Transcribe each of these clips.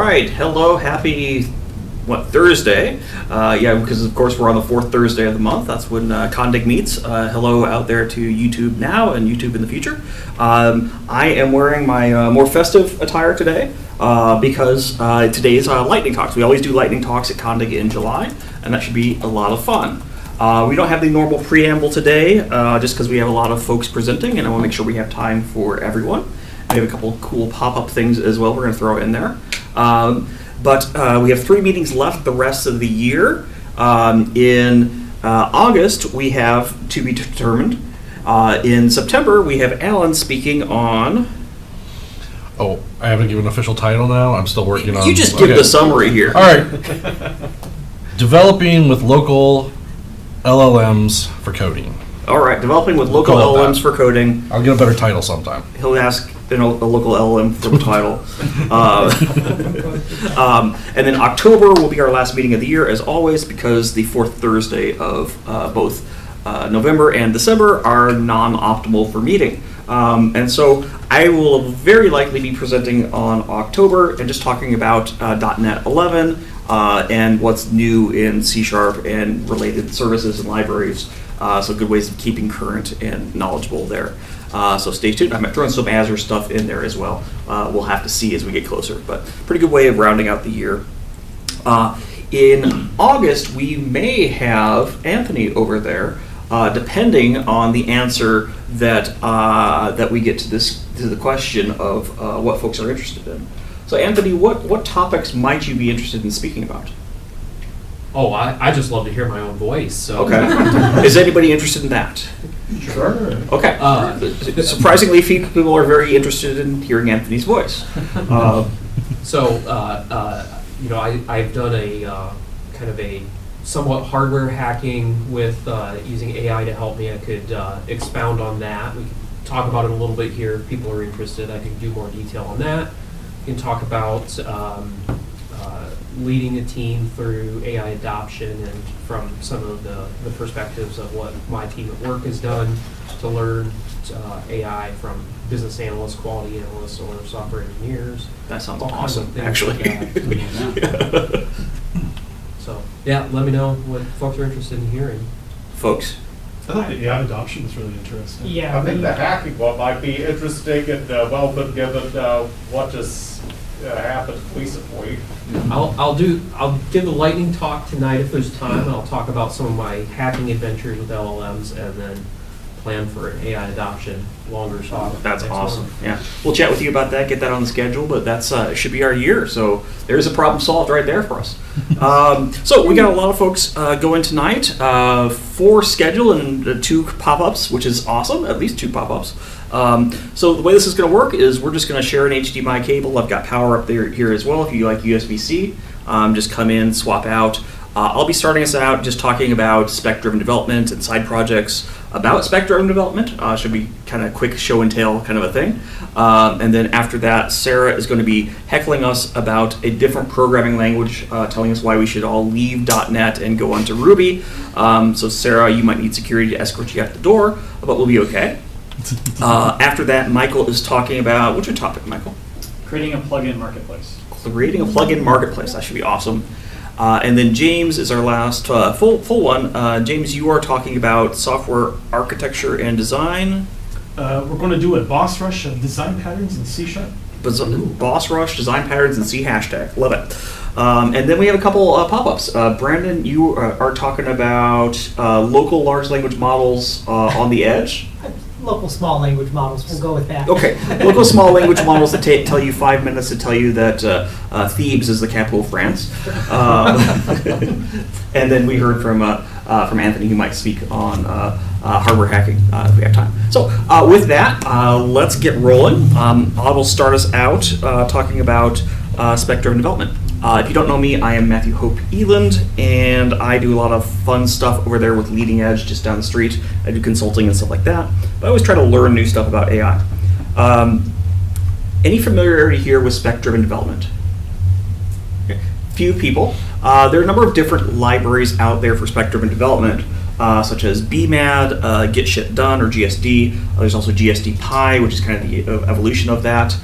right, hello, happy, Thursday? Yeah, because of course we're on the fourth Thursday of the month. That's when CONDG meets. Hello out there to YouTube now and YouTube in the future. I am wearing my more festive attire today because today's lightning talks. We always do lightning talks at CONDG in July, and that should be a lot of fun. We don't have the normal preamble today, just because we have a lot of folks presenting, and I want to make sure we have time for everyone. We have a couple of cool pop-up things as well we're going to throw in there. But we have 3 meetings left the rest of the year. In August, we have to be determined. In September, we have Alan speaking on... Oh, I haven't given an official title now? I'm still working on... You just give the summary here. All right. Developing with local LLMs for coding. All right, developing with local LLMs for coding. I'll get a better title sometime. He'll ask a local LLM for the title. And then October will be our last meeting of the year, as always, because the fourth Thursday of both November and December are non-optimal for meeting. And so I will very likely be presenting on October and just talking about .NET 11 and what's new in C# and related services and libraries. So good ways of keeping current and knowledgeable there. So stay tuned. I'm throwing some Azure stuff in there as well. We'll have to see as we get closer, but pretty good way of rounding out the year. In August, we may have Anthony over there, depending on the answer that we get to the question of what folks are interested in. So Anthony, what topics might you be interested in speaking about? Oh, I just love to hear my own voice. So. Okay. Is anybody interested in that? Sure. Okay. Surprisingly, few people are very interested in hearing Anthony's voice. I've done a kind of a somewhat hardware hacking with using AI to help me. I could expound on that. We can talk about it a little bit here if people are interested. I can do more detail on that. We can talk about leading a team through AI adoption and from some of the perspectives of what my team at work has done to learn AI from business analysts, quality analysts, or software engineers. That sounds awesome, actually. So, yeah, let me know what folks are interested in hearing. Folks? I think the AI adoption is really interesting. Yeah, I think the hacking one might be interesting and well, given what just happened recently. I'll give the lightning talk tonight if there's time, and I'll talk about some of my hacking adventures with LLMs, and then plan for an AI adoption longer talk. That's awesome. Yeah, we'll chat with you about that. Get that on the schedule. But that's should be our year, so there's a problem solved right there for us. So we got a lot of folks going tonight. 4 schedule and 2 pop-ups, which is awesome. At least 2 pop-ups. So the way this is going to work is we're just going to share an HDMI cable. I've got power up there here as well if you like USB-C. Just come in, swap out. I'll be starting us out just talking about spec-driven development and side projects about spec-driven development. Should be kind of quick show and tell kind of a thing. And then after that, Sarah is going to be heckling us about a different programming language, telling us why we should all leave .NET and go on to Ruby. So Sarah, you might need security to escort you out the door, but we'll be okay. After that, Michael is talking about, what's your topic, Michael? Creating a plugin marketplace. Creating a plugin marketplace. That should be awesome. And then James is our last full one. James, you are talking about software architecture and design. We're going to do a boss rush of design patterns in C#. Boss rush, design patterns, and C#. Love it. And then we have a couple pop-ups. Brandon, you are talking about local large language models on the edge. Local small language models, we'll go with that. Okay, local small language models that tell you 5 minutes to tell you that Thebes is the capital of France. And then we heard from Anthony, who might speak on hardware hacking if we have time. So with that, let's get rolling. I will start us out talking about spec-driven development. If you don't know me, I am Matthew Hope Eland, and I do a lot of fun stuff over there with Leading Edge just down the street. I do consulting and stuff like that, but I always try to learn new stuff about AI. Any familiarity here with spec-driven development? Okay. Few people. There are a number of different libraries out there for spec-driven development, such as BMAD, Get Shit Done, or GSD. There's also GSD Pi, which is kind of the evolution of that.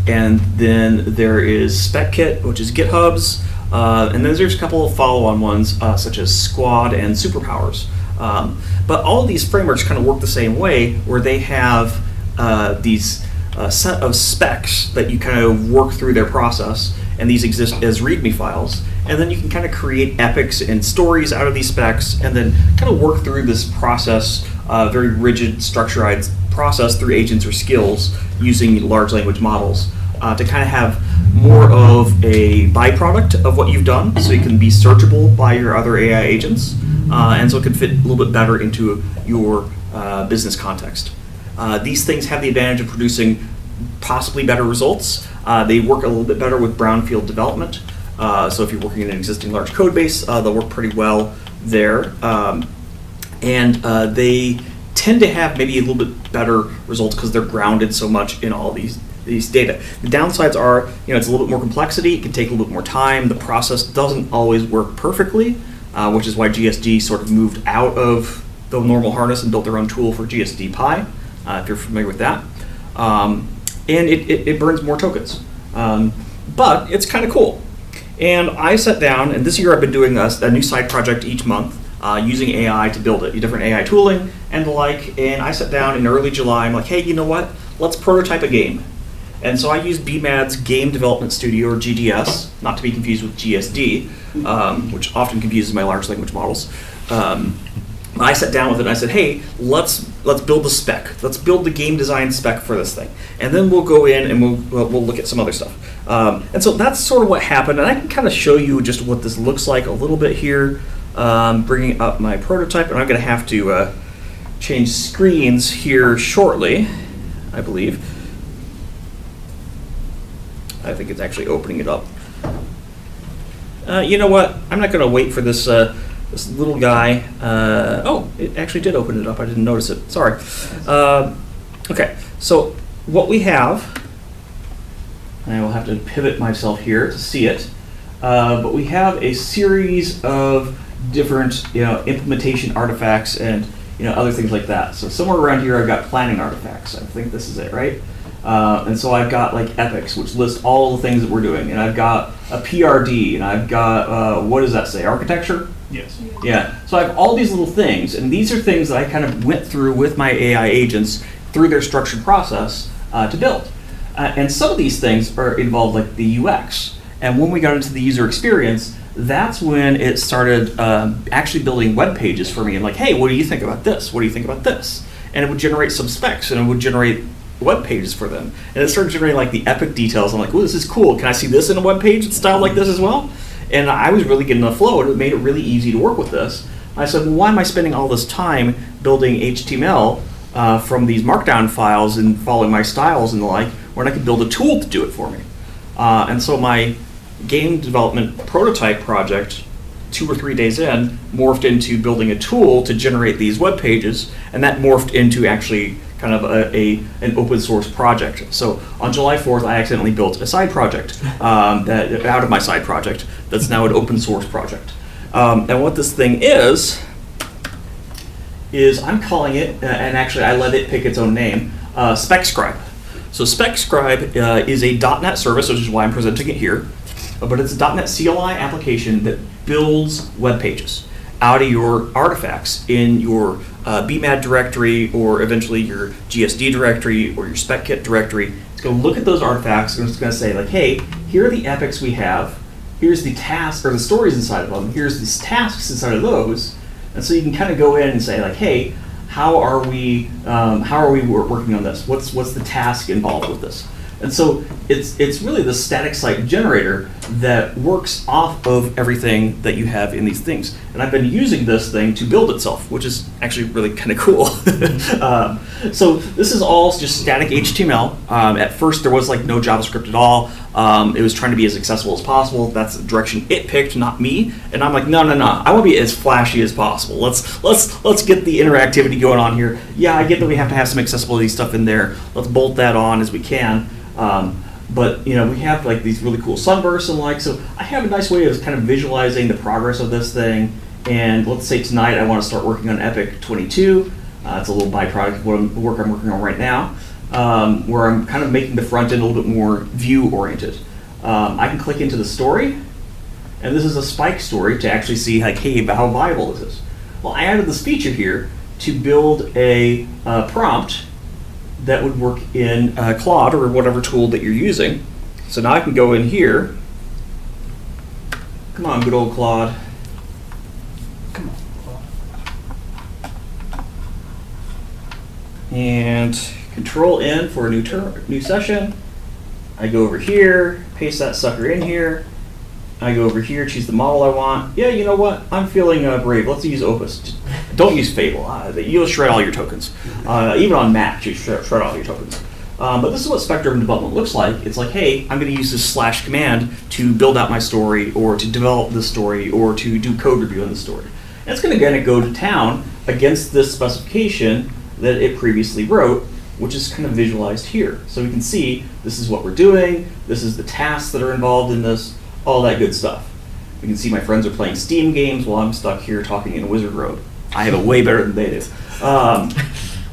and then there is SpecKit, which is GitHub's, and then there's a couple of follow-on ones such as Squad and Superpowers. But all of these frameworks kind of work the same way, where they have these set of specs that you kind of work through their process, and these exist as README files. And then you can kind of create epics and stories out of these specs, and then kind of work through this process, very rigid, structured process through agents or skills using large language models to kind of have more of a byproduct of what you've done, so it can be searchable by your other AI agents, and so it can fit a little bit better into your business context. These things have the advantage of producing possibly better results. They work a little bit better with brownfield development. So if you're working in an existing large code base, they'll work pretty well there. And they tend to have maybe a little bit better results because they're grounded so much in all these data. The downsides are, it's a little bit more complexity. It can take a little bit more time. The process doesn't always work perfectly, which is why GSD sort of moved out of the normal harness and built their own tool for GSD Pi, if you're familiar with that. And it burns more tokens. But it's kind of cool. And I sat down, and this year I've been doing a new side project each month using AI to build it, different AI tooling and the like. And I sat down in early July. I'm like, hey, you know what? Let's prototype a game. And so I used BMAD's Game Development Studio, or GDS, not to be confused with GSD, which often confuses my large language models. I sat down with it and I said, hey, let's build the spec. Let's build the game design spec for this thing. And then we'll go in and we'll look at some other stuff. And so that's sort of what happened. And I can kind of show you just what this looks like a little bit here, bringing up my prototype. And I'm going to have to change screens here shortly, I believe. I think it's actually opening it up. You know what? I'm not going to wait for this this little guy. Oh, it actually did open it up. I didn't notice it. Sorry. Okay, so what we have, and I will have to pivot myself here to see it, but we have a series of different implementation artifacts and other things like that. So somewhere around here I've got planning artifacts. I think this is it, right? And so I've got like epics, which list all the things that we're doing, and I've got a PRD, and I've got what does that say? Architecture? Yes. Yeah. So I have all these little things, and these are things that I kind of went through with my AI agents through their structured process to build. And some of these things are involved like the UX. And when we got into the user experience, that's when it started actually building web pages for me. And like, hey, what do you think about this? What do you think about this? And it would generate some specs, and it would generate web pages for them. And it started generating like the epic details. I'm like, oh, this is cool. Can I see this in a web page that's styled like this as well? And I was really getting the flow, and it made it really easy to work with this. I said, well, why am I spending all this time building HTML from these markdown files and following my styles and the like, when I could build a tool to do it for me? And so my game development prototype project, 2 or 3 days in, morphed into building a tool to generate these web pages, and that morphed into actually kind of an open source project. So on July 4th, I accidentally built a side project that out of my side project that's now an open source project. And what this thing is I'm calling it, and actually I let it pick its own name, SpecScribe. So SpecScribe is a .NET service, which is why I'm presenting it here, but it's a .NET CLI application that builds web pages out of your artifacts in your BMAD directory, or eventually your GSD directory, or your SpecKit directory. It's going to look at those artifacts, and it's going to say like, hey, here are the epics we have, here's the tasks or the stories inside of them, here's these tasks inside of those, and so you can kind of go in and say like, hey, how are we working on this? What's the task involved with this? And so it's really the static site generator that works off of everything that you have in these things. And I've been using this thing to build itself, which is actually really kind of cool. So this is all just static HTML. At first there was like no JavaScript at all. It was trying to be as accessible as possible. That's the direction it picked, not me. And I'm like, no. I want to be as flashy as possible. Let's get the interactivity going on here. Yeah, I get that we have to have some accessibility stuff in there. Let's bolt that on as we can. But we have like these really cool sunbursts and like, so I have a nice way of kind of visualizing the progress of this thing. And let's say tonight I want to start working on Epic 22. It's a little byproduct of work I'm working on right now. where I'm kind of making the front end a little bit more view-oriented. I can click into the story, and this is a spike story to actually see, like, hey, how viable is this? Well, I added this feature here to build a prompt that would work in Claude or whatever tool that you're using. So now I can go in here. Come on, good old Claude. Come on. And Control N for a new session. I go over here, paste that sucker in here. I go over here, choose the model I want. Yeah, you know what? I'm feeling brave. Let's use Opus. Don't use Fable. You'll shred all your tokens. Even on Mac, you shred all your tokens. But this is what Spectrum development looks like. It's like, hey, I'm going to use this / command to build out my story, or to develop this story, or to do code review on the story. And it's going to go to town against this specification that it previously wrote, which is kind of visualized here. So we can see this is what we're doing, this is the tasks that are involved in this, all that good stuff. We can see my friends are playing Steam games while I'm stuck here talking in Wizard Road. I have it way better than they do.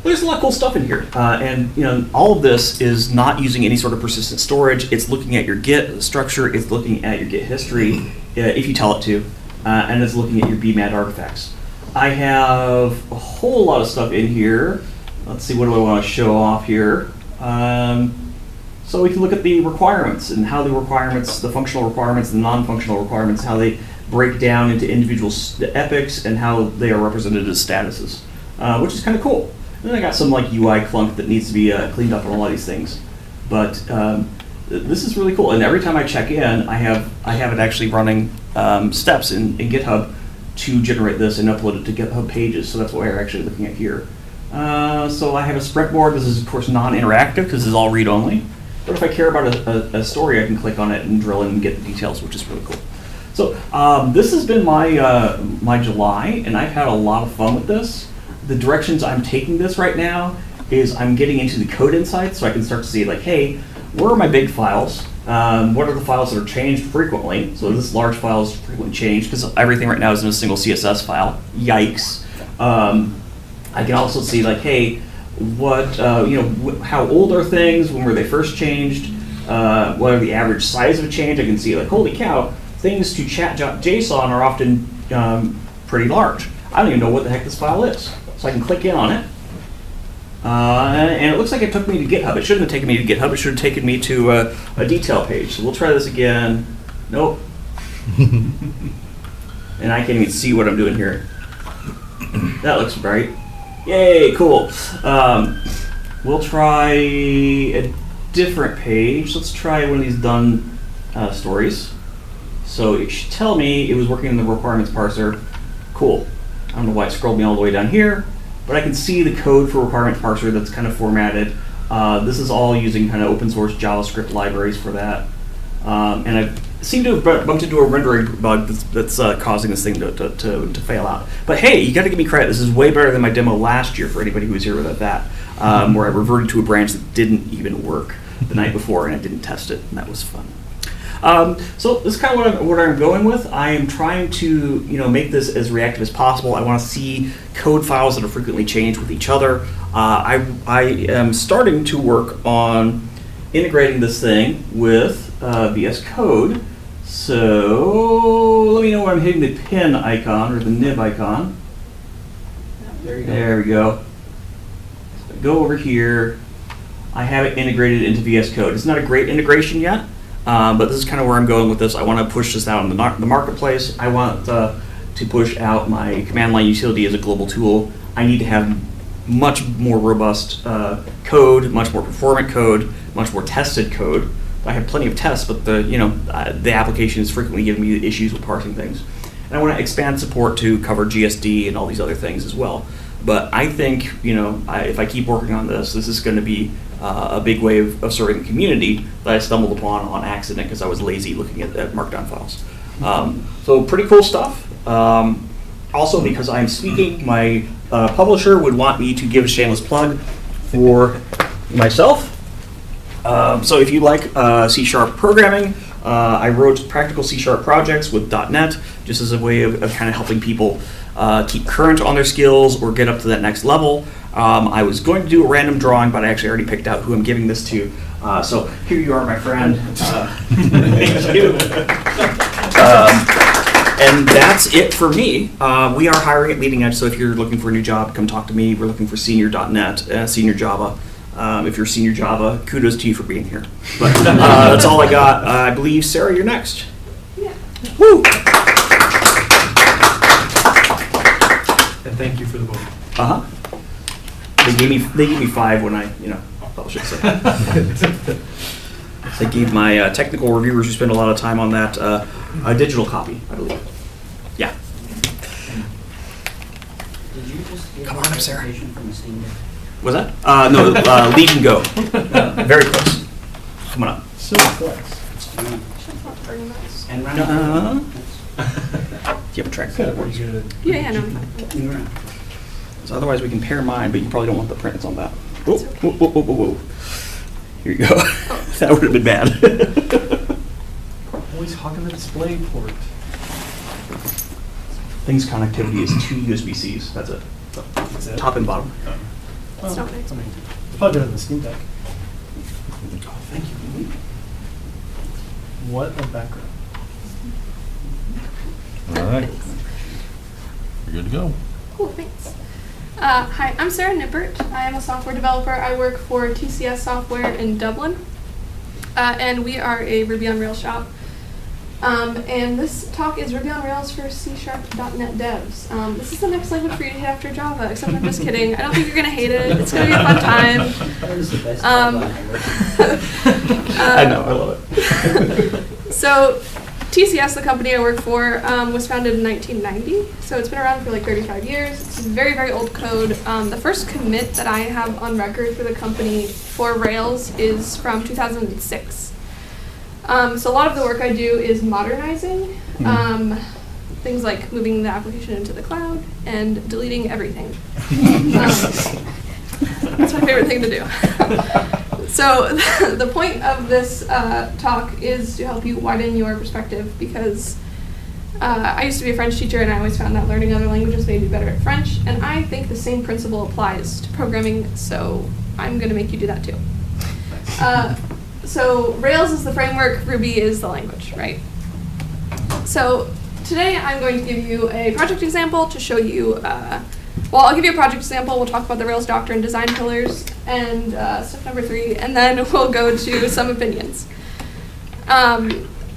There's a lot of cool stuff in here. And all of this is not using any sort of persistent storage. It's looking at your Git structure, it's looking at your Git history, if you tell it to, and it's looking at your BMAT artifacts. I have a whole lot of stuff in here. Let's see, what do I want to show off here? So we can look at the requirements and how the functional requirements, the non-functional requirements, how they break down into individual epics and how they are represented as statuses, which is kind of cool. And then I got some like UI clunk that needs to be cleaned up on a lot of these things. But this is really cool. And every time I check in, I have it actually running steps in GitHub to generate this and upload it to GitHub pages. So that's what we're actually looking at here. So I have a sprint board. This is, of course, non-interactive because this is all read-only. But if I care about a story, I can click on it and drill in and get the details, which is really cool. So this has been my July, and I've had a lot of fun with this. The directions I'm taking this right now is I'm getting into the code insights, so I can start to see, like, hey, where are my big files? What are the files that are changed frequently? So this large file is frequently changed because everything right now is in a single CSS file. Yikes. I can also see, like, hey, what how old are things? When were they first changed? What are the average size of a change? I can see, like, holy cow, things to chat.json are often pretty large. I don't even know what the heck this file is. So I can click in on it. And it looks like it took me to GitHub. It shouldn't have taken me to GitHub. It should have taken me to a detail page. So we'll try this again. Nope. And I can't even see what I'm doing here. That looks bright. Yay, cool. We'll try a different page. Let's try one of these done stories. So it should tell me it was working in the requirements parser. Cool. I don't know why it scrolled me all the way down here, but I can see the code for requirements parser that's kind of formatted. This is all using kind of open source JavaScript libraries for that. And I seem to have bumped into a rendering bug that's causing this thing to fail out. But hey, you got to give me credit. This is way better than my demo last year for anybody who was here with that, where I reverted to a branch that didn't even work the night before, and I didn't test it, and that was fun. So this is kind of what I'm going with. I am trying to make this as reactive as possible. I want to see code files that are frequently changed with each other. I am starting to work on integrating this thing with VS Code. So let me know when I'm hitting the pin icon or the nib icon. There you go. There we go. So go over here. I have it integrated into VS Code. It's not a great integration yet. But this is kind of where I'm going with this. I want to push this out in the marketplace. I want to push out my command line utility as a global tool. I need to have much more robust code, much more performant code, much more tested code. I have plenty of tests, but the application is frequently giving me issues with parsing things. And I want to expand support to cover GSD and all these other things as well. But I think if I keep working on this is going to be a big way of serving the community that I stumbled upon on accident because I was lazy looking at Markdown files. So pretty cool stuff. Also, because I'm speaking, my publisher would want me to give a shameless plug for myself. So if you like C# programming, I wrote practical C# projects with .NET just as a way of kind of helping people keep current on their skills or get up to that next level. I was going to do a random drawing, but I actually already picked out who I'm giving this to. So here you are, my friend. Thank you. And that's it for me. We are hiring at Leading Edge, so if you're looking for a new job, come talk to me. We're looking for senior.net, senior Java. If you're senior Java, kudos to you for being here. But that's all I got. I believe, Sarah, you're next. Yeah. Woo! And thank you for the vote. Uh-huh. They gave me 5 when I, probably should say. They gave my technical reviewers who spend a lot of time on that a digital copy, I believe. Yeah. Did you just get Come on up, Sarah. notification from the steam deck? Was that? No, Lead and Go. Very close. Come on up. So flex. And round. Uh-huh. Do you have a track? Pretty good. Yeah, no, I'm fine. And round. So otherwise we can pair mine, but you probably don't want the prints on that. Whoa, whoa, whoa, whoa, whoa, whoa. Here you go. That would have been bad. Always hogging the display port. Things connectivity is 2 USB-Cs. That's it. That's it? Top and bottom. That's not nice. I mean, it's probably better than the Steam Deck. Oh, thank you. What a background. All right. You're good to go. Cool, thanks. Hi, I'm Sarah Nippert. I am a software developer. I work for TCS Software in Dublin. And we are a Ruby on Rails shop. And this talk is Ruby on Rails for C#.NET devs. This is the next language for you to hit after Java, except I'm just kidding. I don't think you're going to hate it. It's going to be a fun time. That is the best Java ever. I know, I love it. So TCS, the company I work for, was founded in 1990. So it's been around for like 35 years. It's very, very old code. The first commit that I have on record for the company for Rails is from 2006. So a lot of the work I do is modernizing, things like moving the application into the cloud and deleting everything. That's my favorite thing to do. So the point of this talk is to help you widen your perspective, because I used to be a French teacher and I always found that learning other languages made me better at French, and I think the same principle applies to programming, so I'm going to make you do that too. So Rails is the framework, Ruby is the language, right? So today I'm going to give you a project example to show you, I'll give you a project example, we'll talk about the Rails doctrine, design pillars, and step number 3, and then we'll go to some opinions.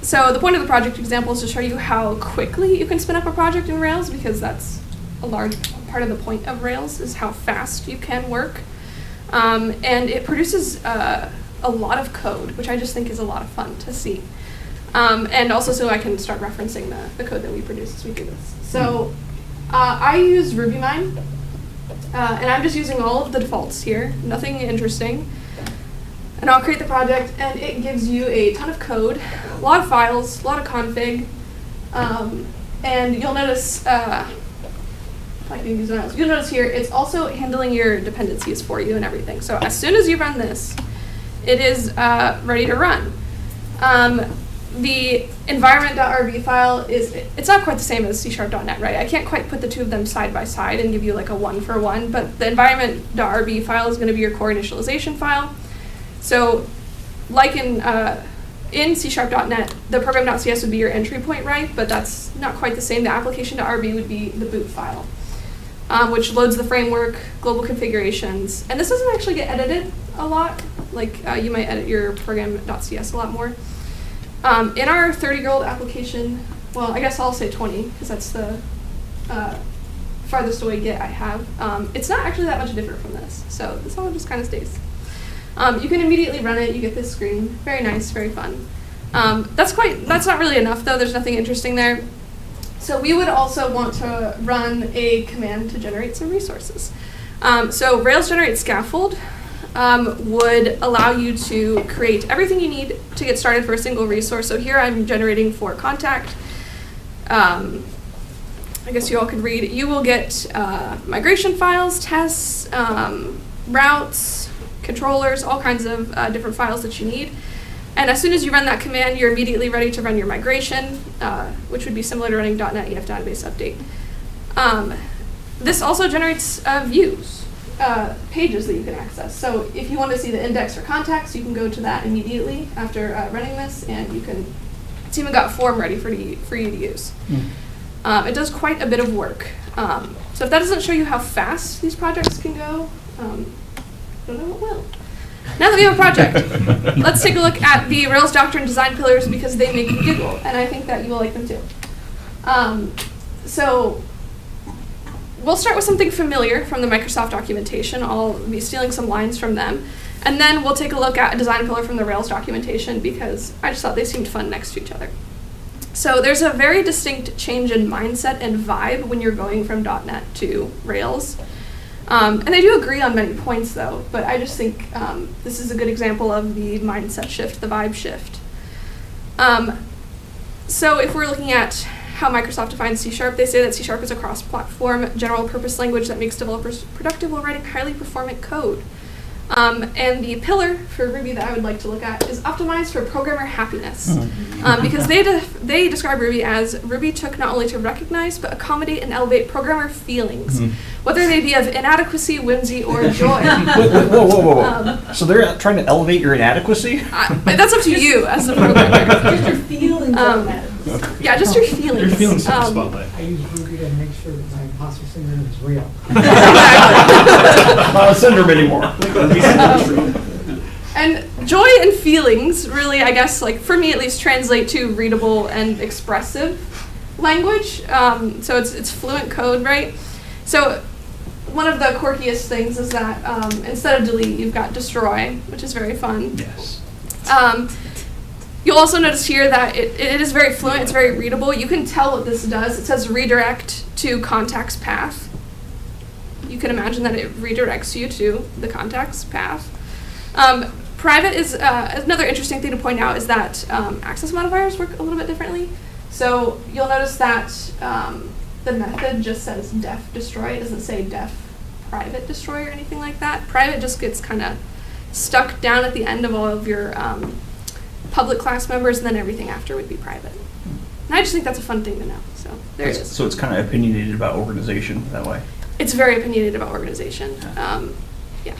So the point of the project example is to show you how quickly you can spin up a project in Rails, because that's a large part of the point of Rails, is how fast you can work. And it produces a lot of code, which I just think is a lot of fun to see. And also so I can start referencing the code that we produce as we do this. So I use RubyMine, and I'm just using all of the defaults here, nothing interesting. And I'll create the project, and it gives you a ton of code, a lot of files, a lot of config, and you'll notice, you'll notice here, it's also handling your dependencies for you and everything. So as soon as you run this, it is ready to run. The environment.rb file it's not quite the same as C#.NET, right? I can't quite put the two of them side by side and give you like a 1-for-1, but the environment.rb file is going to be your core initialization file. So like in C#.NET, the program.cs would be your entry point, right? But that's not quite the same. The application.rb would be the boot file, which loads the framework, global configurations. And this doesn't actually get edited a lot. Like you might edit your program.cs a lot more. In our 30-year-old application, well, I guess I'll say 20, because that's the farthest away get I have. It's not actually that much different from this, so this all just kind of stays. You can immediately run it, you get this screen. Very nice, very fun. That's not really enough though, there's nothing interesting there. So we would also want to run a command to generate some resources. So Rails generate scaffold would allow you to create everything you need to get started for a single resource. So here I'm generating for contact. I guess you all could read. You will get migration files, tests, routes, controllers, all kinds of different files that you need. And as soon as you run that command, you're immediately ready to run your migration, which would be similar to running .NET EF database update. This also generates views. pages that you can access. So if you want to see the index for contacts, you can go to that immediately after running this, and you can. It's even got a form ready for you to use. It does quite a bit of work. So if that doesn't show you how fast these projects can go, I don't know what will. Now that we have a project, let's take a look at the Rails doctrine design pillars because they make me giggle, and I think that you will like them too. So we'll start with something familiar from the Microsoft documentation. I'll be stealing some lines from them. And then we'll take a look at a design pillar from the Rails documentation because I just thought they seemed fun next to each other. So there's a very distinct change in mindset and vibe when you're going from .NET to Rails. And they do agree on many points though, but I just think this is a good example of the mindset shift, the vibe shift. So if we're looking at how Microsoft defines C#, they say that C# is a cross-platform general purpose language that makes developers productive while writing highly performant code. And the pillar for Ruby that I would like to look at is optimized for programmer happiness. Because they describe Ruby as Ruby took not only to recognize, but accommodate and elevate programmer feelings, whether they be of inadequacy, whimsy, or joy. Whoa. So they're trying to elevate your inadequacy? That's up to you as the programmer. Just your feelings on that. Yeah, just your feelings. Your feelings on the spotlight. I use Ruby to make sure that my imposter syndrome is real. Not a syndrome anymore. And joy and feelings really, I guess, like for me at least, translate to readable and expressive language. So it's fluent code, right? So one of the quirkiest things is that instead of delete, you've got destroy, which is very fun. Yes. You'll also notice here that it is very fluent, it's very readable. You can tell what this does. It says redirect to contact's path. You can imagine that it redirects you to the contact's path. Private is another interesting thing to point out is that access modifiers work a little bit differently. So you'll notice that the method just says def destroy. It doesn't say def private destroy or anything like that. Private just gets kind of stuck down at the end of all of your public class members, and then everything after would be private. And I just think that's a fun thing to know. So there it is. So it's kind of opinionated about organization that way. It's very opinionated about organization. Yeah.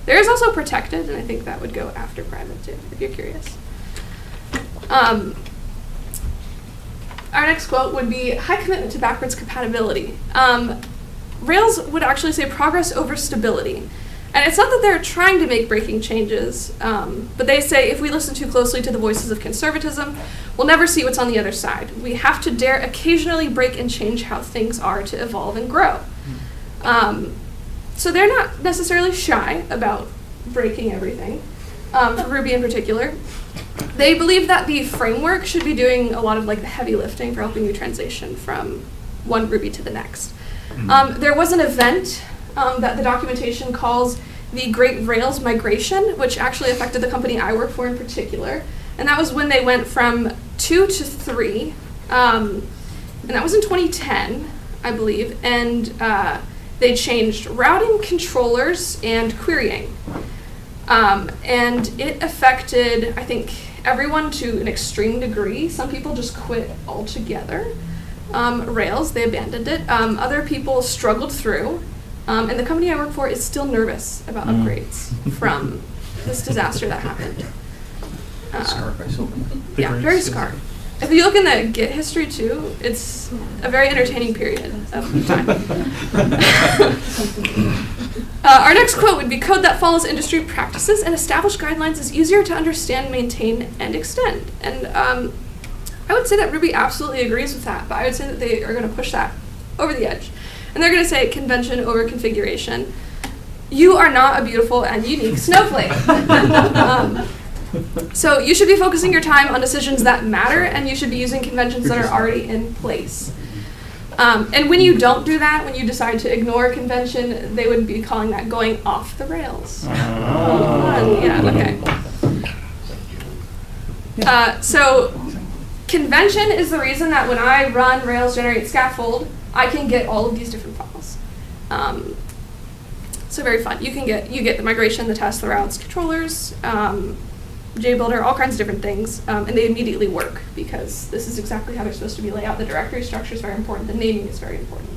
There is also protected, and I think that would go after private too, if you're curious. Our next quote would be high commitment to backwards compatibility. Rails would actually say progress over stability. And it's not that they're trying to make breaking changes, but they say if we listen too closely to the voices of conservatism, we'll never see what's on the other side. We have to dare occasionally break and change how things are to evolve and grow. So they're not necessarily shy about breaking everything, for Ruby in particular. They believe that the framework should be doing a lot of like the heavy lifting for helping you transition from one Ruby to the next. There was an event that the documentation calls the Great Rails Migration, which actually affected the company I work for in particular. And that was when they went from 2 to 3. And that was in 2010, I believe. And they changed routing, controllers, and querying. And it affected, I think, everyone to an extreme degree. Some people just quit altogether. Rails, they abandoned it. Other people struggled through. And the company I work for is still nervous about upgrades from this disaster that happened. Scarred by Silverman. Yeah, very scarred. If you look in the Git history too, it's a very entertaining period of time. Our next quote would be, code that follows industry practices and established guidelines is easier to understand, maintain, and extend. And I would say that Ruby absolutely agrees with that, but I would say that they are going to push that over the edge. And they're going to say convention over configuration. You are not a beautiful and unique snowflake. So you should be focusing your time on decisions that matter, and you should be using conventions that are already in place. And when you don't do that, when you decide to ignore a convention, they would be calling that going off the rails. Yeah, okay. So convention is the reason that when I run Rails generate scaffold, I can get all of these different files. So very fun. You get the migration, the tests, the routes, controllers, JBuilder, all kinds of different things, and they immediately work because this is exactly how they're supposed to be laid out. The directory structure is very important. The naming is very important.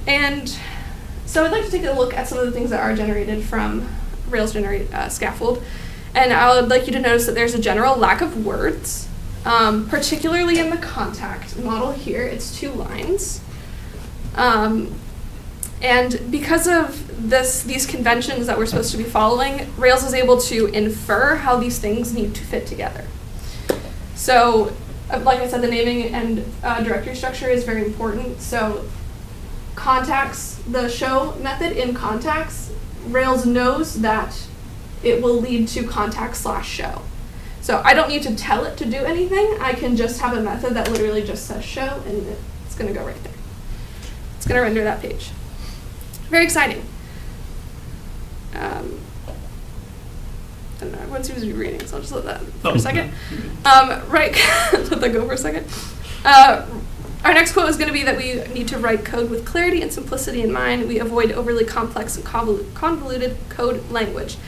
And so I'd like to take a look at some of the things that are generated from Rails generate scaffold. And I would like you to notice that there's a general lack of words, particularly in the contact model here. It's 2 lines. And because of these conventions that we're supposed to be following, Rails is able to infer how these things need to fit together. So, like I said, the naming and directory structure is very important. So, contacts, the show method in contacts, Rails knows that it will lead to contact/show. So I don't need to tell it to do anything. I can just have a method that literally just says show, and it's going to go right there. It's going to render that page. Very exciting. I don't know, everyone seems to be reading, so I'll just let that for a second. Right, let that go for a second. Our next quote is going to be that we need to write code with clarity and simplicity in mind. We avoid overly complex and convoluted code language.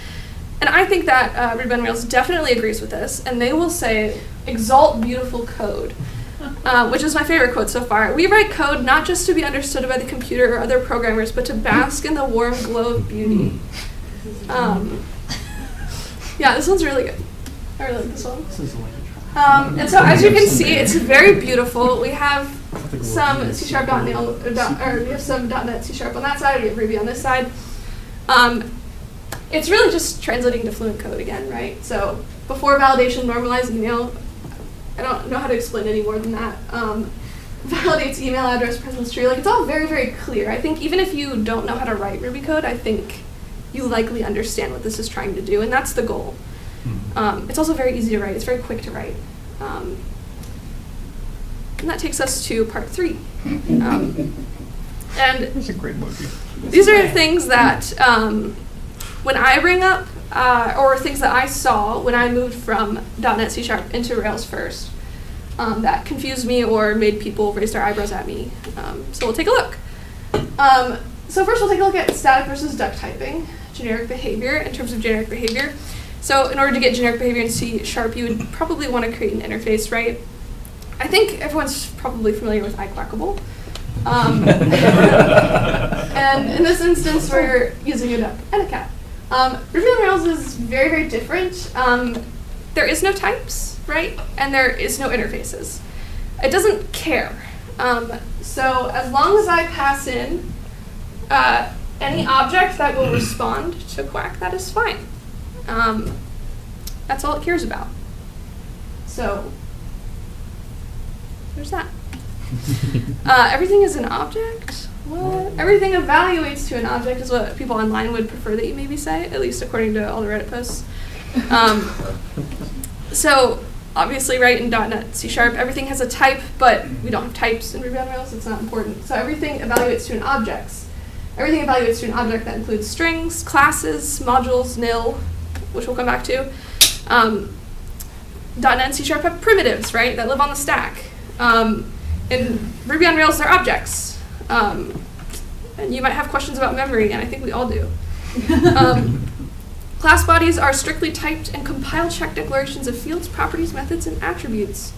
And I think that Ruby on Rails definitely agrees with this, and they will say, exalt beautiful code, which is my favorite quote so far. We write code not just to be understood by the computer or other programmers, but to bask in the warm glow of beauty. Yeah, this one's really good. I really like this one. And so as you can see, it's very beautiful. We have some C# .NET, or we have some .NET C# on that side, we have Ruby on this side. It's really just translating to Fluent code again, right? So before validation, normalize email. I don't know how to explain any more than that. Validates email address, presence tree. Like, it's all very, very clear. I think even if you don't know how to write Ruby code, I think you likely understand what this is trying to do, and that's the goal. It's also very easy to write. It's very quick to write. And that takes us to part 3. And It's a great movie. these are things that when I bring up, or things that I saw when I moved from .NET C# into Rails first, that confused me or made people raise their eyebrows at me. So we'll take a look. So first we'll take a look at static versus duck typing, generic behavior, in terms of generic behavior. So in order to get generic behavior in C#, you would probably want to create an interface, right? I think everyone's probably familiar with iClackable. And in this instance, we're using a duck and a cat. Ruby on Rails is very, very different. There is no types, right? And there is no interfaces. It doesn't care. So as long as I pass in any object that will respond to Quack, that is fine. That's all it cares about. So there's that. Everything is an object? What? Everything evaluates to an object is what people online would prefer that you maybe say, at least according to all the Reddit posts. So obviously, right, in .NET C#, everything has a type, but we don't have types in Ruby on Rails. It's not important. So everything evaluates to an object. Everything evaluates to an object that includes strings, classes, modules, nil, which we'll come back to. .NET and C# have primitives, right, that live on the stack. In Ruby on Rails, they're objects. And you might have questions about memory, and I think we all do. Class bodies are strictly typed and compile check declarations of fields, properties, methods, and attributes.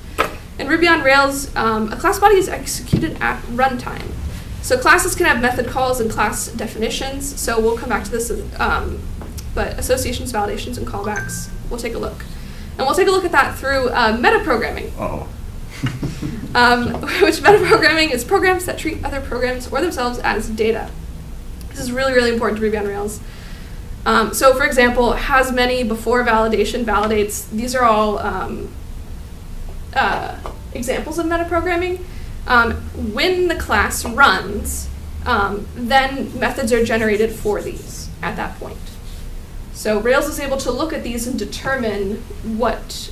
In Ruby on Rails, a class body is executed at runtime. So classes can have method calls and class definitions, so we'll come back to this, but associations, validations, and callbacks, we'll take a look. And we'll take a look at that through metaprogramming. Uh-oh. Which metaprogramming is programs that treat other programs or themselves as data. This is really, really important to Ruby on Rails. So for example, has many before validation validates. These are all examples of metaprogramming. When the class runs, then methods are generated for these at that point. So Rails is able to look at these and determine what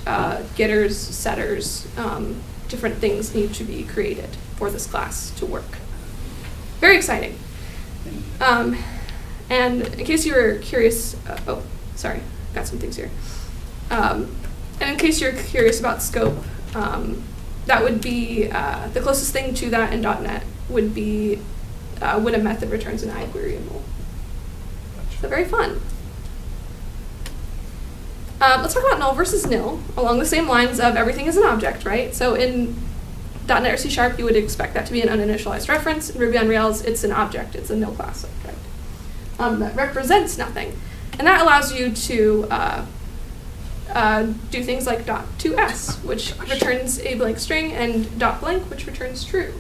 getters, setters, different things need to be created for this class to work. Very exciting. And in case you were curious, sorry, got some things here. And in case you're curious about scope, that would be, the closest thing to that in .NET would be when a method returns an iQueryable. So very fun. Let's talk about null versus nil, along the same lines of everything is an object, right? So in .NET or C#, you would expect that to be an uninitialized reference. In Ruby on Rails, it's an object. It's a nil-class object that represents nothing. And that allows you to do things like .2s, which returns a blank string, and .blank, which returns true.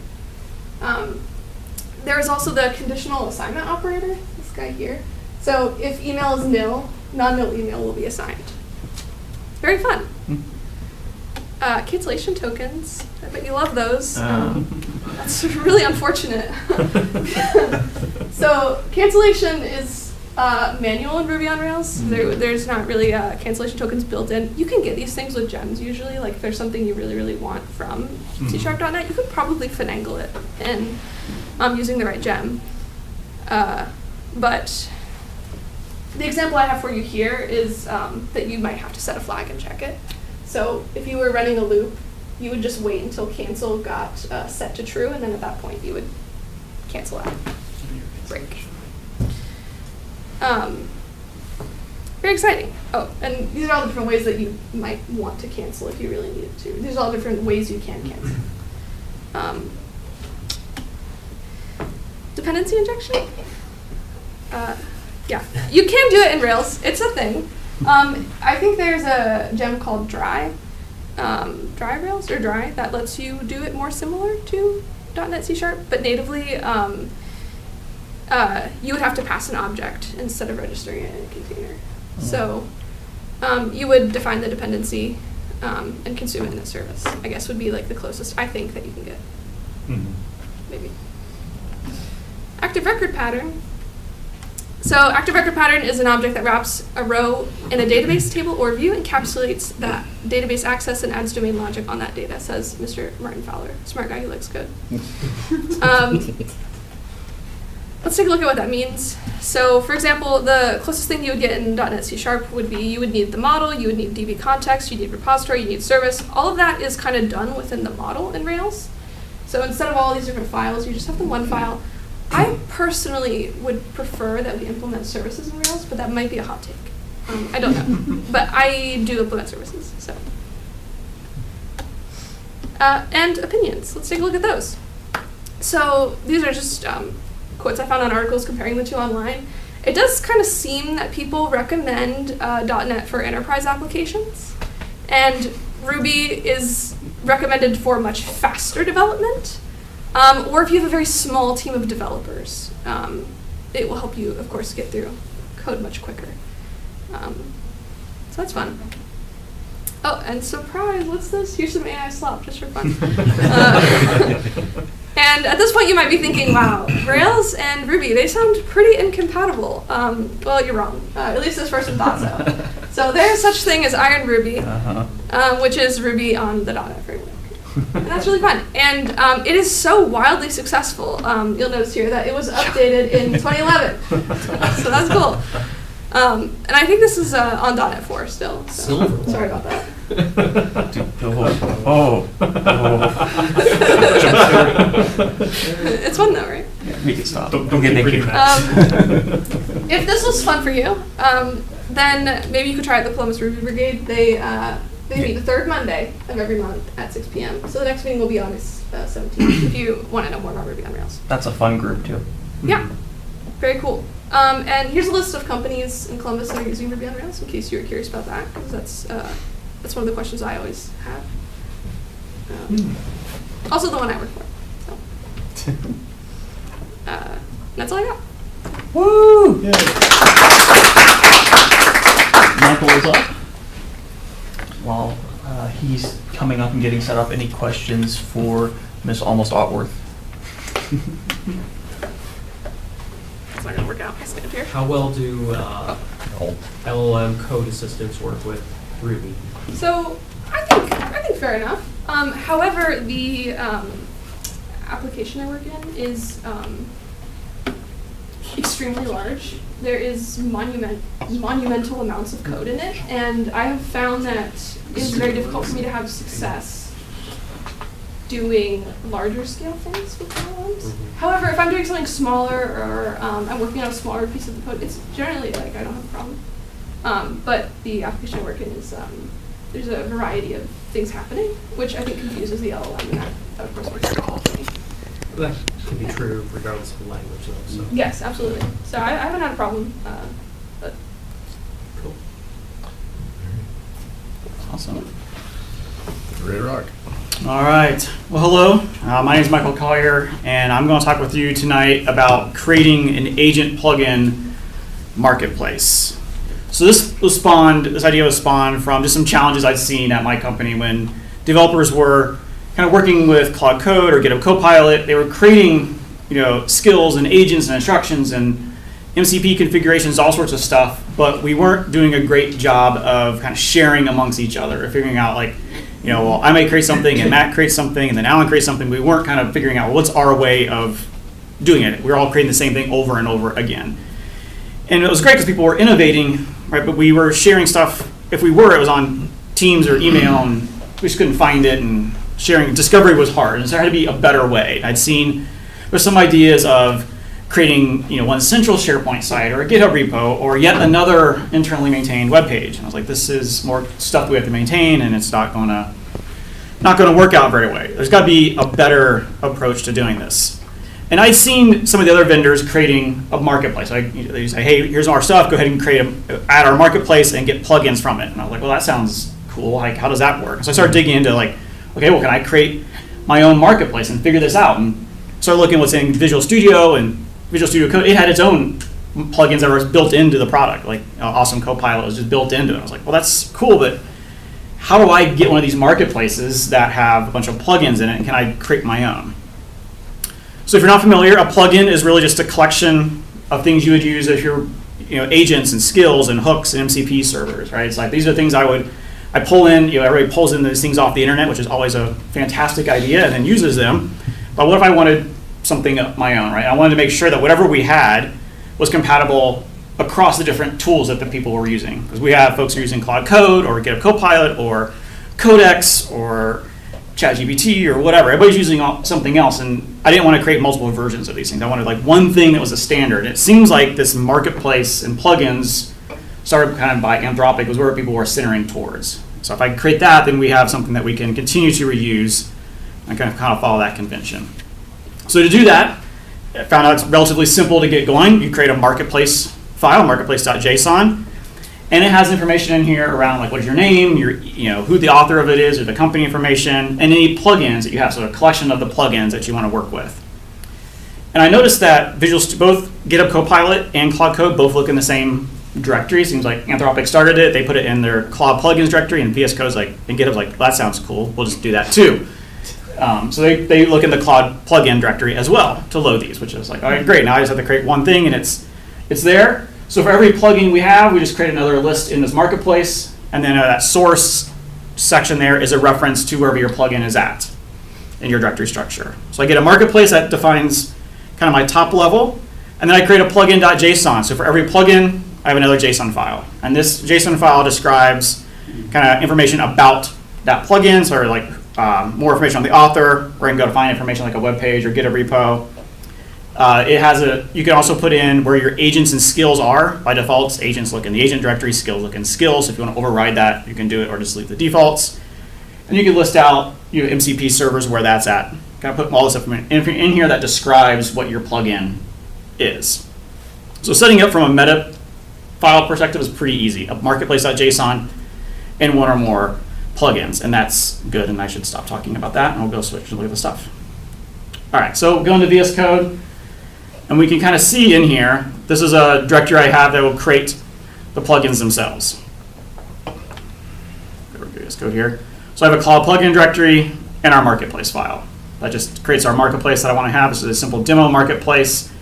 There is also the conditional assignment operator, this guy here. So if email is nil, non-nil email will be assigned. Very fun. Cancellation tokens, I bet you love those. That's really unfortunate. So cancellation is manual in Ruby on Rails. There's not really cancellation tokens built in. You can get these things with gems usually. Like if there's something you really, really want from C#.NET, you could probably finagle it in using the right gem. But the example I have for you here is that you might have to set a flag and check it. So if you were running a loop, you would just wait until cancel got set to true, and then at that point you would cancel out. Break. Very exciting. Oh, and these are all the different ways that you might want to cancel if you really needed to. These are all different ways you can cancel. Dependency injection? Yeah, you can do it in Rails. It's a thing. I think there's a gem called Dry Rails or Dry that lets you do it more similar to .NET C#, but natively you would have to pass an object instead of registering it in a container. So you would define the dependency and consume it in a service, I guess would be like the closest I think that you can get. Maybe. Active record pattern. So active record pattern is an object that wraps a row in a database table or view, encapsulates that database access, and adds domain logic on that data, says Mr. Martin Fowler, smart guy who likes code. Let's take a look at what that means. So for example, the closest thing you would get in .NET C# would be you would need the model, you would need DB context, you need repository, you need service. All of that is kind of done within the model in Rails. So instead of all these different files, you just have the one file. I personally would prefer that we implement services in Rails, but that might be a hot take. I don't know. But I do implement services, so. And opinions. Let's take a look at those. So these are just quotes I found on articles comparing the two online. It does kind of seem that people recommend .NET for enterprise applications, and Ruby is recommended for much faster development. Or if you have a very small team of developers, it will help you, of course, get through code much quicker. So that's fun. Oh, and surprise, what's this? Here's some AI slop, just for fun. And at this point, you might be thinking, wow, Rails and Ruby, they sound pretty incompatible. Well, you're wrong. At least this person thought so. So there's such thing as Iron Ruby, which is Ruby on the .NET framework. And that's really fun. And it is so wildly successful. You'll notice here that it was updated in 2011. So that's cool. And I think this is on .NET 4 still. So sorry about that. It's fun though, right? Yeah, make it stop. Don't get naked. If this was fun for you, then maybe you could try out the Columbus Ruby Brigade. They meet the third Monday of every month at 6 p.m. So the next meeting will be August 17th, if you want to know more about Ruby on Rails. That's a fun group too. Yeah, very cool. And here's a list of companies in Columbus that are using Ruby on Rails, in case you were curious about that, because that's one of the questions I always have. Also the one I work for. So. That's all I got. Woo! Michael is up. While he's coming up and getting set up, any questions for Miss Almost Otworth? It's not gonna work out. I stand here. How well do LLM code assistants work with Ruby? So I think fair enough. However, the application I work in is extremely large. There is monumental amounts of code in it, and I have found that it's very difficult for me to have success doing larger scale things with LLMs. However, if I'm doing something smaller or I'm working on a smaller piece of the code, it's generally like I don't have a problem. But the application I work in is there's a variety of things happening, which I think confuses the LLM in that that of course works for me. That can be true regardless of the language, though, so. Yes, absolutely. So I haven't had a problem. But Cool. Awesome. Ready to rock. All right. Well, hello. My name is Michael Collier, and I'm going to talk with you tonight about creating an agent plugin marketplace. So this idea was spawned from just some challenges I'd seen at my company when developers were kind of working with Cloud Code or GitHub Copilot. They were creating, skills and agents and instructions and MCP configurations, all sorts of stuff, but we weren't doing a great job of kind of sharing amongst each other, figuring out well, I may create something and Matt creates something and then Alan creates something. We weren't kind of figuring out what's our way of doing it. We were all creating the same thing over and over again. And it was great because people were innovating, right? But we were sharing stuff. If we were, it was on Teams or email, and we just couldn't find it. And discovery was hard. And so there had to be a better way. I'd seen there's some ideas of creating, one central SharePoint site or a GitHub repo or yet another internally maintained web page. And I was like, this is more stuff we have to maintain, and it's not going to work out very well. There's got to be a better approach to doing this. And I'd seen some of the other vendors creating a marketplace. They say, hey, here's our stuff. Go ahead and add our marketplace and get plugins from it. And I was like, well, that sounds cool. How does that work? So I started digging into okay, well, can I create my own marketplace and figure this out? And started looking at what's in Visual Studio and Visual Studio Code. It had its own plugins that were built into the product. Awesome Copilot was just built into it. I was like, well, that's cool, but how do I get one of these marketplaces that have a bunch of plugins in it, and can I create my own? So if you're not familiar, a plugin is really just a collection of things you would use as your agents and skills and hooks and MCP servers, right? It's like these are things I pull in, everybody pulls in these things off the internet, which is always a fantastic idea, and then uses them. But what if I wanted something of my own, right? I wanted to make sure that whatever we had was compatible across the different tools that the people were using. Because we have folks who are using Cloud Code or GitHub Copilot or Codex or ChatGPT or whatever. Everybody's using something else, and I didn't want to create multiple versions of these things. I wanted one thing that was a standard. It seems like this marketplace and plugins started kind of by Anthropic was where people were centering towards. So if I create that, then we have something that we can continue to reuse and kind of follow that convention. So to do that, I found out it's relatively simple to get going. You create a marketplace file, marketplace.json, and it has information in here around what is your name, who the author of it is, or the company information, and any plugins that you have. So a collection of the plugins that you want to work with. And I noticed that both GitHub Copilot and Cloud Code both look in the same directory. Seems like Anthropic started it. They put it in their Cloud plugins directory, and VS Code's and GitHub's well, that sounds cool. We'll just do that too. So they look in the Cloud plugin directory as well to load these, which is all right, great. Now I just have to create one thing, and it's there. So for every plugin we have, we just create another list in this marketplace, and then that source section there is a reference to wherever your plugin is at in your directory structure. So I get a marketplace that defines kind of my top level, and then I create a plugin.json. So for every plugin, I have another JSON file, and this JSON file describes kind of information about that plugin, so more information on the author, or you can go to find information like a web page or get a repo. You can also put in where your agents and skills are. By default, agents look in the agent directory, skills look in skills. So if you want to override that, you can do it or just leave the defaults. And you can list out your MCP servers where that's at. Kind of put all this stuff in here that describes what your plugin is. So setting up from a meta file perspective is pretty easy. A marketplace.json and one or more plugins, and that's good. And I should stop talking about that, and we'll go switch and look at the stuff. All right, so go into VS Code. And we can kind of see in here, this is a directory I have that will create the plugins themselves. Go to VS Code here. So I have a Cloud plugin directory and our marketplace file. That just creates our marketplace that I want to have. This is a simple demo marketplace.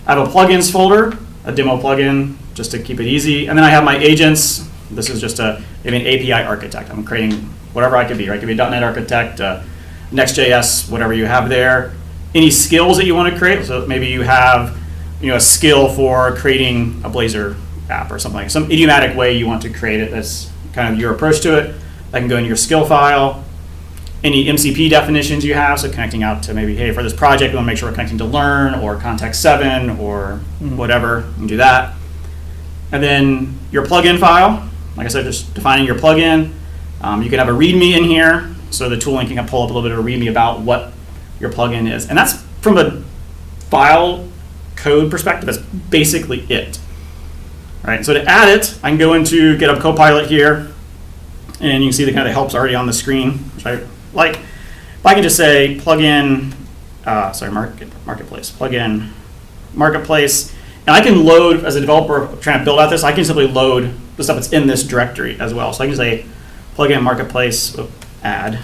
I have a plugins folder, a demo plugin, just to keep it easy. And then I have my agents. This is just maybe an API architect. I'm creating whatever I could be, right? It could be a .NET architect, Next.js, whatever you have there. Any skills that you want to create. So maybe you have a skill for creating a Blazor app or something. Some idiomatic way you want to create it. That's kind of your approach to it. That can go into your skill file. Any MCP definitions you have, so connecting out to maybe, hey, for this project, we want to make sure we're connecting to Learn or Context 7 or whatever. You can do that. And then your plugin file. Like I said, just defining your plugin. You can have a README in here. so the tooling can pull up a little bit of a README about what your plugin is. And that's from a file code perspective, that's basically it. All right, so to add it, I can go into GitHub Copilot here, and you can see the kind of help's already on the screen, which I like. If I can just say plugin, marketplace, plugin marketplace, and I can load, as a developer trying to build out this, I can simply load the stuff that's in this directory as well. So I can say plugin marketplace, add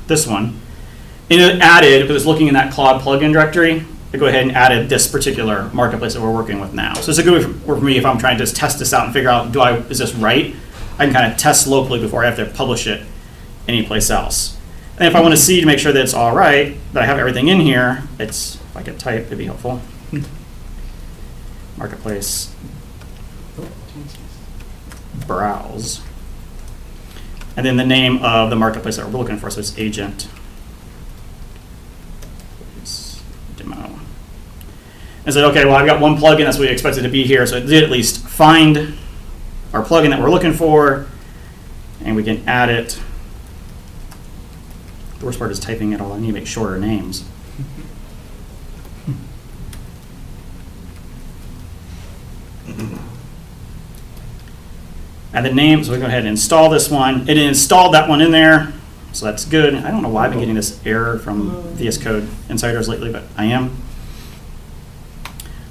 this one. And it added, because it's looking in that Claude plugin directory, I go ahead and added this particular marketplace that we're working with now. So it's a good way for me if I'm trying to just test this out and figure out, is this right? I can kind of test locally before I have to publish it anyplace else. And if I want to see to make sure that it's all right, that I have everything in here, if I could type, it'd be helpful. Marketplace, browse. And then the name of the marketplace that we're looking for, so it's agent. Demo. And said, okay, well, I've got one plugin that's what we expected to be here, so it did at least find our plugin that we're looking for, and we can add it. The worst part is typing it all. I need to make shorter names. Add the name, so we go ahead and install this one. It installed that one in there, so that's good. I don't know why I've been getting this error from VS Code Insiders lately, but I am.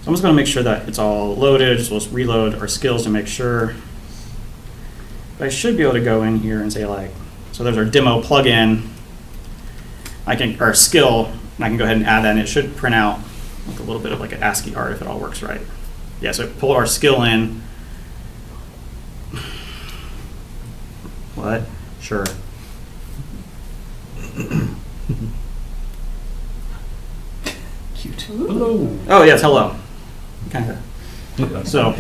So I'm just going to make sure that it's all loaded. So let's reload our skills to make sure. But I should be able to go in here and say so there's our demo plugin. Our skill, and I can go ahead and add that, and it should print out a little bit of an ASCII art if it all works right. Yeah, so pull our skill in. What? Sure. Cute. Hello. Oh yes, hello. Kind of. So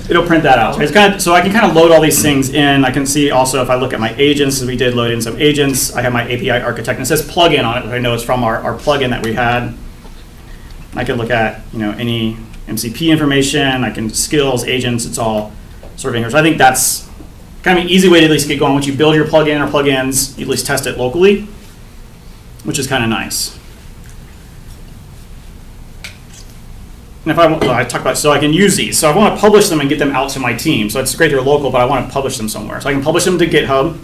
it'll print that out. So I can kind of load all these things in. I can see also if I look at my agents, as we did load in some agents, I have my API architect, and it says plugin on it, which I know it's from our plugin that we had. I can look at any MCP information. I can skills, agents. It's all sort of in here. So I think that's kind of an easy way to at least get going. Once you build your plugin or plugins, you at least test it locally, which is kind of nice. And if I talk about, so I can use these. So I want to publish them and get them out to my team. So it's great they're local, but I want to publish them somewhere. So I can publish them to GitHub.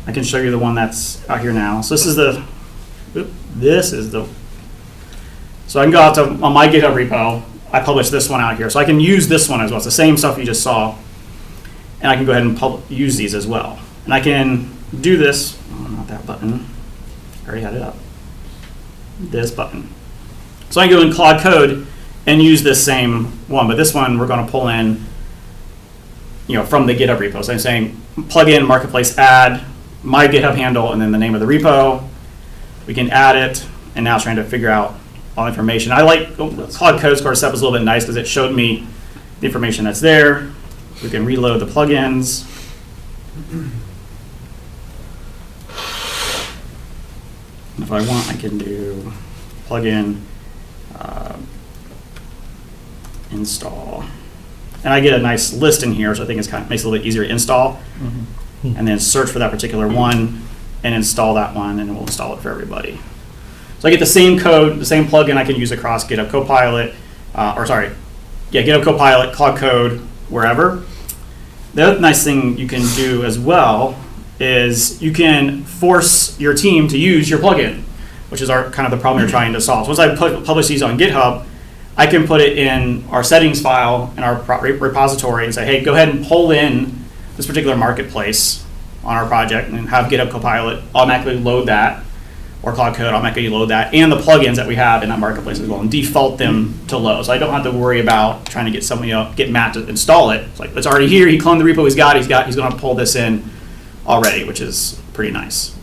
I can show you the one that's out here now. So this is the, so I can go out to on my GitHub repo. I publish this one out here. So I can use this one as well. It's the same stuff you just saw. And I can go ahead and use these as well. And I can do this, not that button. I already had it up. This button. So I can go in Claude Code and use this same one, but this one we're going to pull in, from the GitHub repo. So I'm saying plugin marketplace add my GitHub handle and then the name of the repo. We can add it, and now it's trying to figure out all the information. I like Claude Code Score setup is a little bit nice because it showed me the information that's there. We can reload the plugins. If I want, I can do plugin install. And I get a nice list in here, so I think it's makes it a little bit easier to install. Mm-hmm. And then search for that particular one and install that one, and we'll install it for everybody. So I get the same code, the same plugin I can use across GitHub Copilot, GitHub Copilot, Claude Code, wherever. The other nice thing you can do as well is you can force your team to use your plugin, which is kind of the problem you're trying to solve. So once I publish these on GitHub, I can put it in our settings file in our repository and say, hey, go ahead and pull in this particular marketplace on our project and have GitHub Copilot automatically load that, or Claude Code automatically load that, and the plugins that we have in that marketplace as well, and default them to low. So I don't have to worry about trying to get Matt to install it. It's it's already here. He cloned the repo. He's going to pull this in already, which is pretty nice.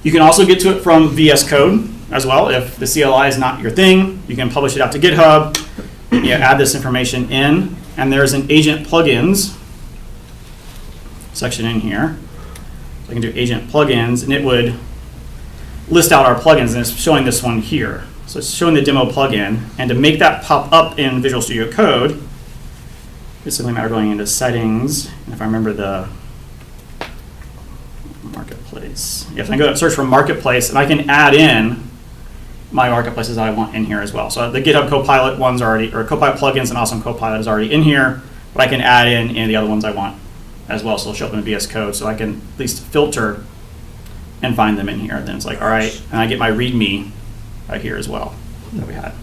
You can also get to it from VS Code as well. If the CLI is not your thing, you can publish it out to GitHub. Add this information in, and there's an agent plugins section in here. So I can do agent plugins, and it would list out our plugins, and it's showing this one here. So it's showing the demo plugin, and to make that pop up in Visual Studio Code, it's simply a matter of going into settings, and if I remember the marketplace marketplace. If I go to search for marketplace, and I can add in my marketplaces that I want in here as well. So the GitHub Copilot one's already, or Copilot plugins and Awesome Copilot is already in here, but I can add in any of the other ones I want as well. So they'll show up in VS Code, so I can at least filter and find them in here. Then it's like, all right, and I get my README right here as well that we had.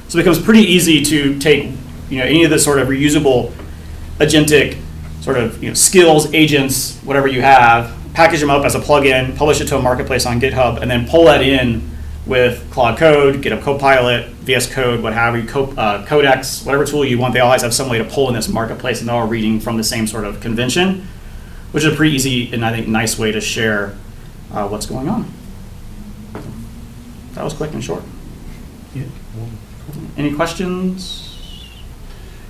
So it becomes pretty easy to take, any of the sort of reusable agentic sort of skills, agents, whatever you have, package them up as a plugin, publish it to a marketplace on GitHub, and then pull that in with Claude Code, GitHub Copilot, VS Code, what have you, Codex, whatever tool you want. They always have some way to pull in this marketplace, and they're all reading from the same sort of convention, which is a pretty easy and I think nice way to share what's going on. That was quick and short. Yeah. Any questions?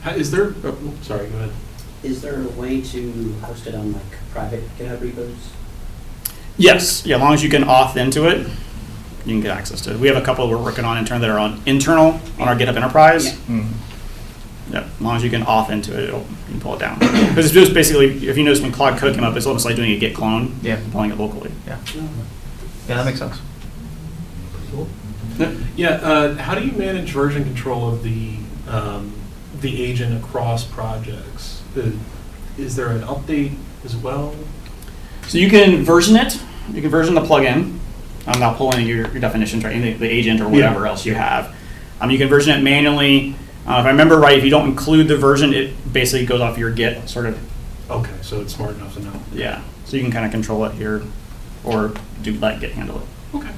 Is there, sorry, go ahead. Is there a way to host it on like private GitHub repos? Yes, yeah, as long as you can auth into it, you can get access to it. We have a couple we're working on that are internal on our GitHub Enterprise. Yeah. Yeah, as long as you can auth into it, you can pull it down. Because it's just basically, if you notice when Claude Code came up, it's almost like doing a git clone, pulling it locally. Yeah, that makes sense. Yeah, how do you manage version control of the agent across projects? Is there an update as well? So you can version it. You can version the plugin. I'm not pulling your definitions, right? The agent or whatever else you have. You can version it manually. If I remember right, if you don't include the version, it basically goes off your Git sort of. Okay, so it's smart enough to know. Yeah, so you can kind of control it here, or let Git handle it. Okay.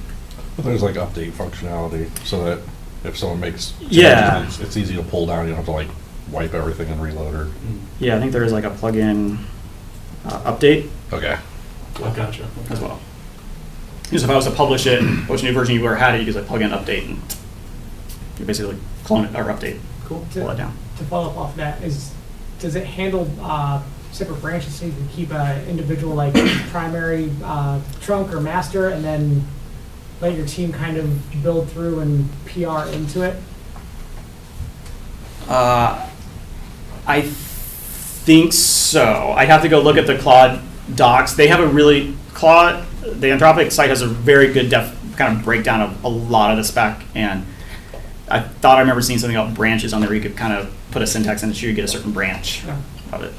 But there's like update functionality so that if someone makes changes, Yeah. it's easy to pull down. You don't have to like wipe everything and reload or. Yeah, I think there is like a plugin update Okay. Oh, gotcha. as well. Because if I was to publish it, which new version you ever had it, you could like plugin update and you basically clone it or update, Cool. pull it down. To follow up off that, does it handle separate branches so you can keep an individual like primary trunk or master and then let your team kind of build through and PR into it? I think so. I'd have to go look at the Claude docs. They have the Anthropic site has a very good kind of breakdown of a lot of the spec, and I thought I remember seeing something about branches on there where you could kind of put a syntax in it so you get a certain branch of it.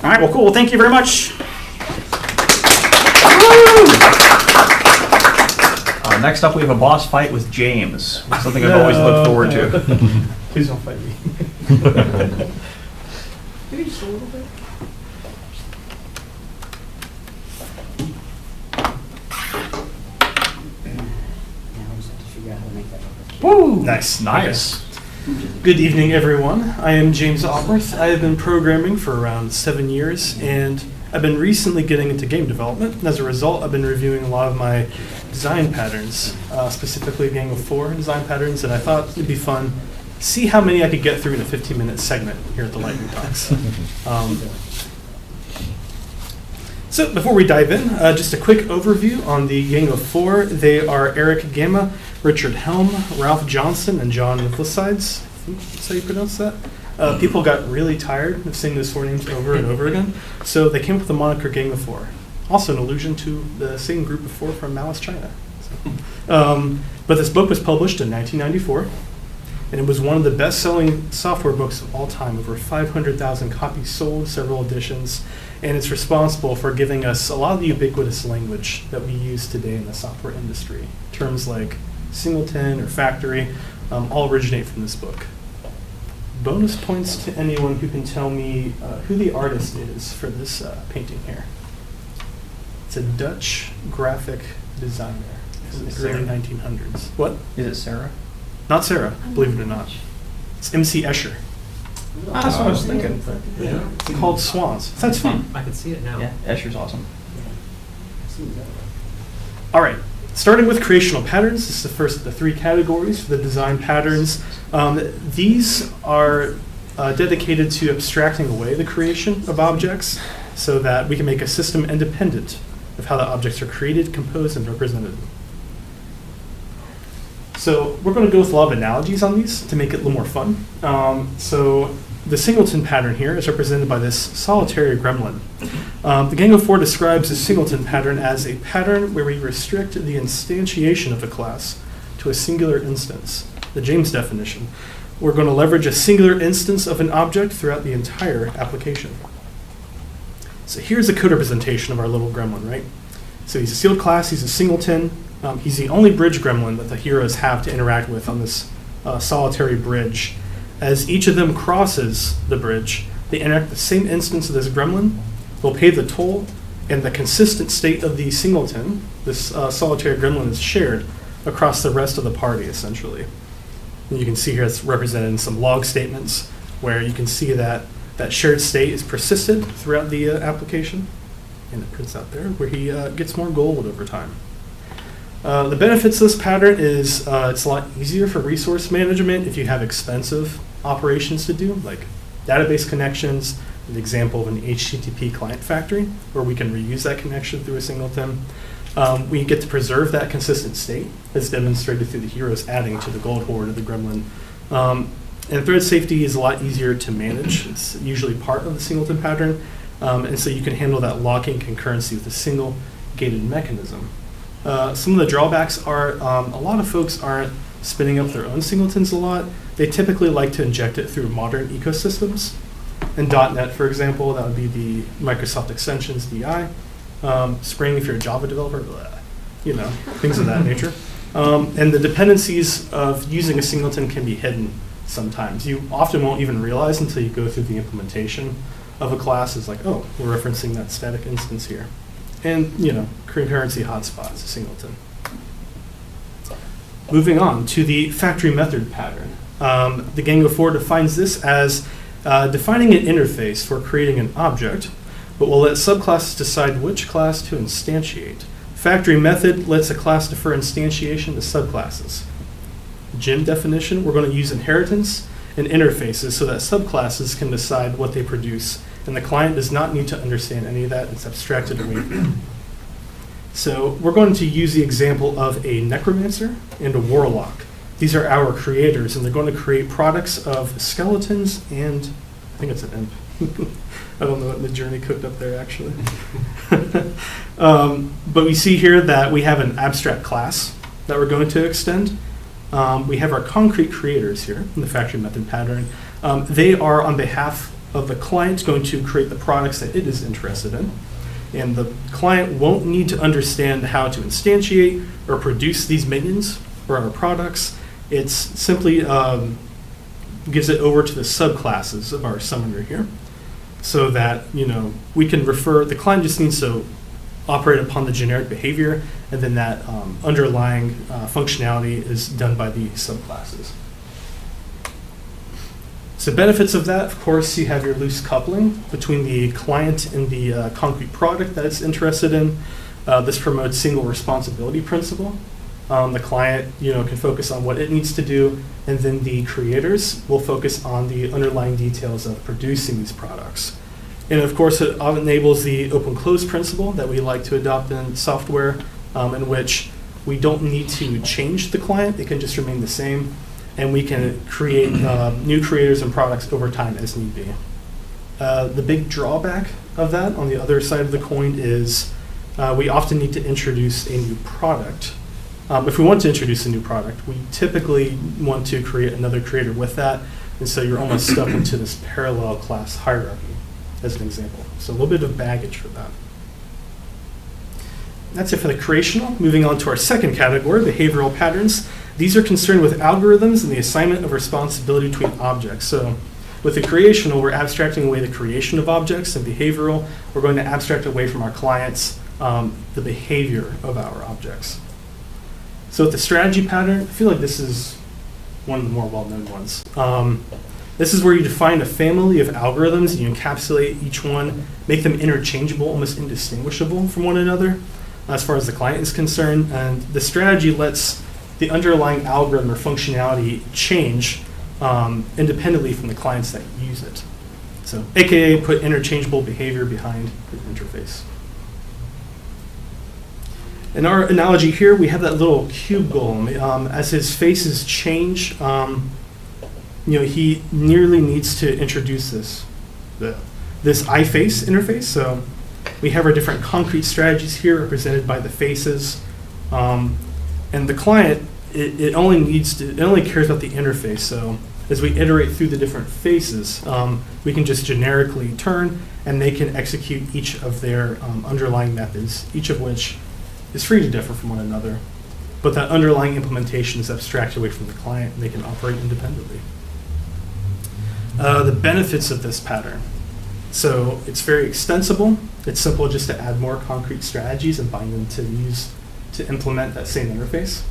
All right, well, cool. Well, thank you very much. Next up, we have a boss fight with James, something I've always looked forward to. Please don't fight me. Maybe just a little bit. Now we just have to figure out how to make that work. Woo! Nice. Good evening, everyone. I am James Alworth. I have been programming for around 7 years, and I've been recently getting into game development. And as a result, I've been reviewing a lot of my design patterns, specifically a gang of 4 design patterns, and I thought it'd be fun to see how many I could get through in a 15-minute segment here at the Lightning Talks. So before we dive in, just a quick overview on the gang of 4. They are Eric Gamma, Richard Helm, Ralph Johnson, and John Nicholsides. I think that's how you pronounce that. People got really tired of saying those 4 names over and over again, so they came up with the moniker Gang of 4. Also an allusion to the same group of 4 from Malice, China. So, but this book was published in 1994, and it was one of the best-selling software books of all time. Over 500,000 copies sold, several editions, and it's responsible for giving us a lot of the ubiquitous language that we use today in the software industry. Terms like singleton or factory all originate from this book. Bonus points to anyone who can tell me who the artist is for this painting here. It's a Dutch graphic designer in the early 1900s. What? Is it Sarah? Not Sarah, believe it or not. It's MC Escher. That's what I was thinking. Yeah. It's called Swans. That's fun. I can see it now. Yeah, Escher's awesome. All right. Starting with creational patterns, this is the first of the 3 categories for the design patterns. These are dedicated to abstracting away the creation of objects so that we can make a system independent of how the objects are created, composed, and represented. So we're going to go with a lot of analogies on these to make it a little more fun. So the singleton pattern here is represented by this solitary gremlin. The Gang of Four describes a singleton pattern as a pattern where we restrict the instantiation of a class to a singular instance. The James definition. We're going to leverage a singular instance of an object throughout the entire application. So here's a code representation of our little gremlin, right? So he's a sealed class, he's a singleton. He's the only bridge gremlin that the heroes have to interact with on this solitary bridge. As each of them crosses the bridge, they interact with the same instance of this gremlin. They'll pay the toll, and the consistent state of the singleton, this solitary gremlin, is shared across the rest of the party, essentially. And you can see here it's represented in some log statements where you can see that that shared state is persisted throughout the application. And it prints out there where he gets more gold over time. The benefits of this pattern is it's a lot easier for resource management if you have expensive operations to do, like database connections, an example of an HTTP client factory, where we can reuse that connection through a singleton. We get to preserve that consistent state, as demonstrated through the heroes adding to the gold hoard of the gremlin. And thread safety is a lot easier to manage. It's usually part of the singleton pattern, and so you can handle that locking concurrency with a single gated mechanism. Some of the drawbacks are a lot of folks aren't spinning up their own singletons a lot. They typically like to inject it through modern ecosystems. In .NET, for example, that would be the Microsoft Extensions DI. Spring, if you're a Java developer, things of that nature. And the dependencies of using a singleton can be hidden sometimes. You often won't even realize until you go through the implementation of a class. It's like, oh, we're referencing that static instance here. And, concurrency hotspots, a singleton. Moving on to the factory method pattern. The Gang of Four defines this as defining an interface for creating an object, but will let subclasses decide which class to instantiate. Factory method lets a class defer instantiation to subclasses. Gem definition, we're going to use inheritance and interfaces so that subclasses can decide what they produce, and the client does not need to understand any of that. It's abstracted away from them. So we're going to use the example of a necromancer and a warlock. These are our creators, and they're going to create products of skeletons and, I think it's an imp. I don't know what the journey cooked up there, actually. But we see here that we have an abstract class that we're going to extend. We have our concrete creators here in the factory method pattern. They are, on behalf of the client, going to create the products that it is interested in. And the client won't need to understand how to instantiate or produce these minions or our products. It's simply gives it over to the subclasses of our summoner here, so that we can refer. The client just needs to operate upon the generic behavior, and then that underlying functionality is done by the subclasses. So benefits of that, of course, you have your loose coupling between the client and the concrete product that it's interested in. This promotes single responsibility principle. The client, can focus on what it needs to do, and then the creators will focus on the underlying details of producing these products. And of course, it enables the open-close principle that we like to adopt in software, in which we don't need to change the client. It can just remain the same, and we can create new creators and products over time as need be. The big drawback of that, on the other side of the coin, is we often need to introduce a new product. If we want to introduce a new product, we typically want to create another creator with that, and so you're almost stuck into this parallel class hierarchy, as an example. So a little bit of baggage for that. That's it for the creational. Moving on to our second category, behavioral patterns. These are concerned with algorithms and the assignment of responsibility between objects. So with the creational, we're abstracting away the creation of objects, and behavioral, we're going to abstract away from our clients the behavior of our objects. So with the strategy pattern, I feel like this is one of the more well-known ones. This is where you define a family of algorithms, and you encapsulate each one, make them interchangeable, almost indistinguishable from one another as far as the client is concerned. And the strategy lets the underlying algorithm or functionality change independently from the clients that use it. So AKA put interchangeable behavior behind your interface. In our analogy here, we have that little cube golem. As his faces change, he nearly needs to introduce this iFace interface. So We have our different concrete strategies here represented by the faces. And the client, it only cares about the interface. So as we iterate through the different faces, we can just generically turn and they can execute each of their underlying methods, each of which is free to differ from one another. But that underlying implementation is abstracted away from the client and they can operate independently. The benefits of this pattern. So it's very extensible. It's simple just to add more concrete strategies and bind them to implement that same interface.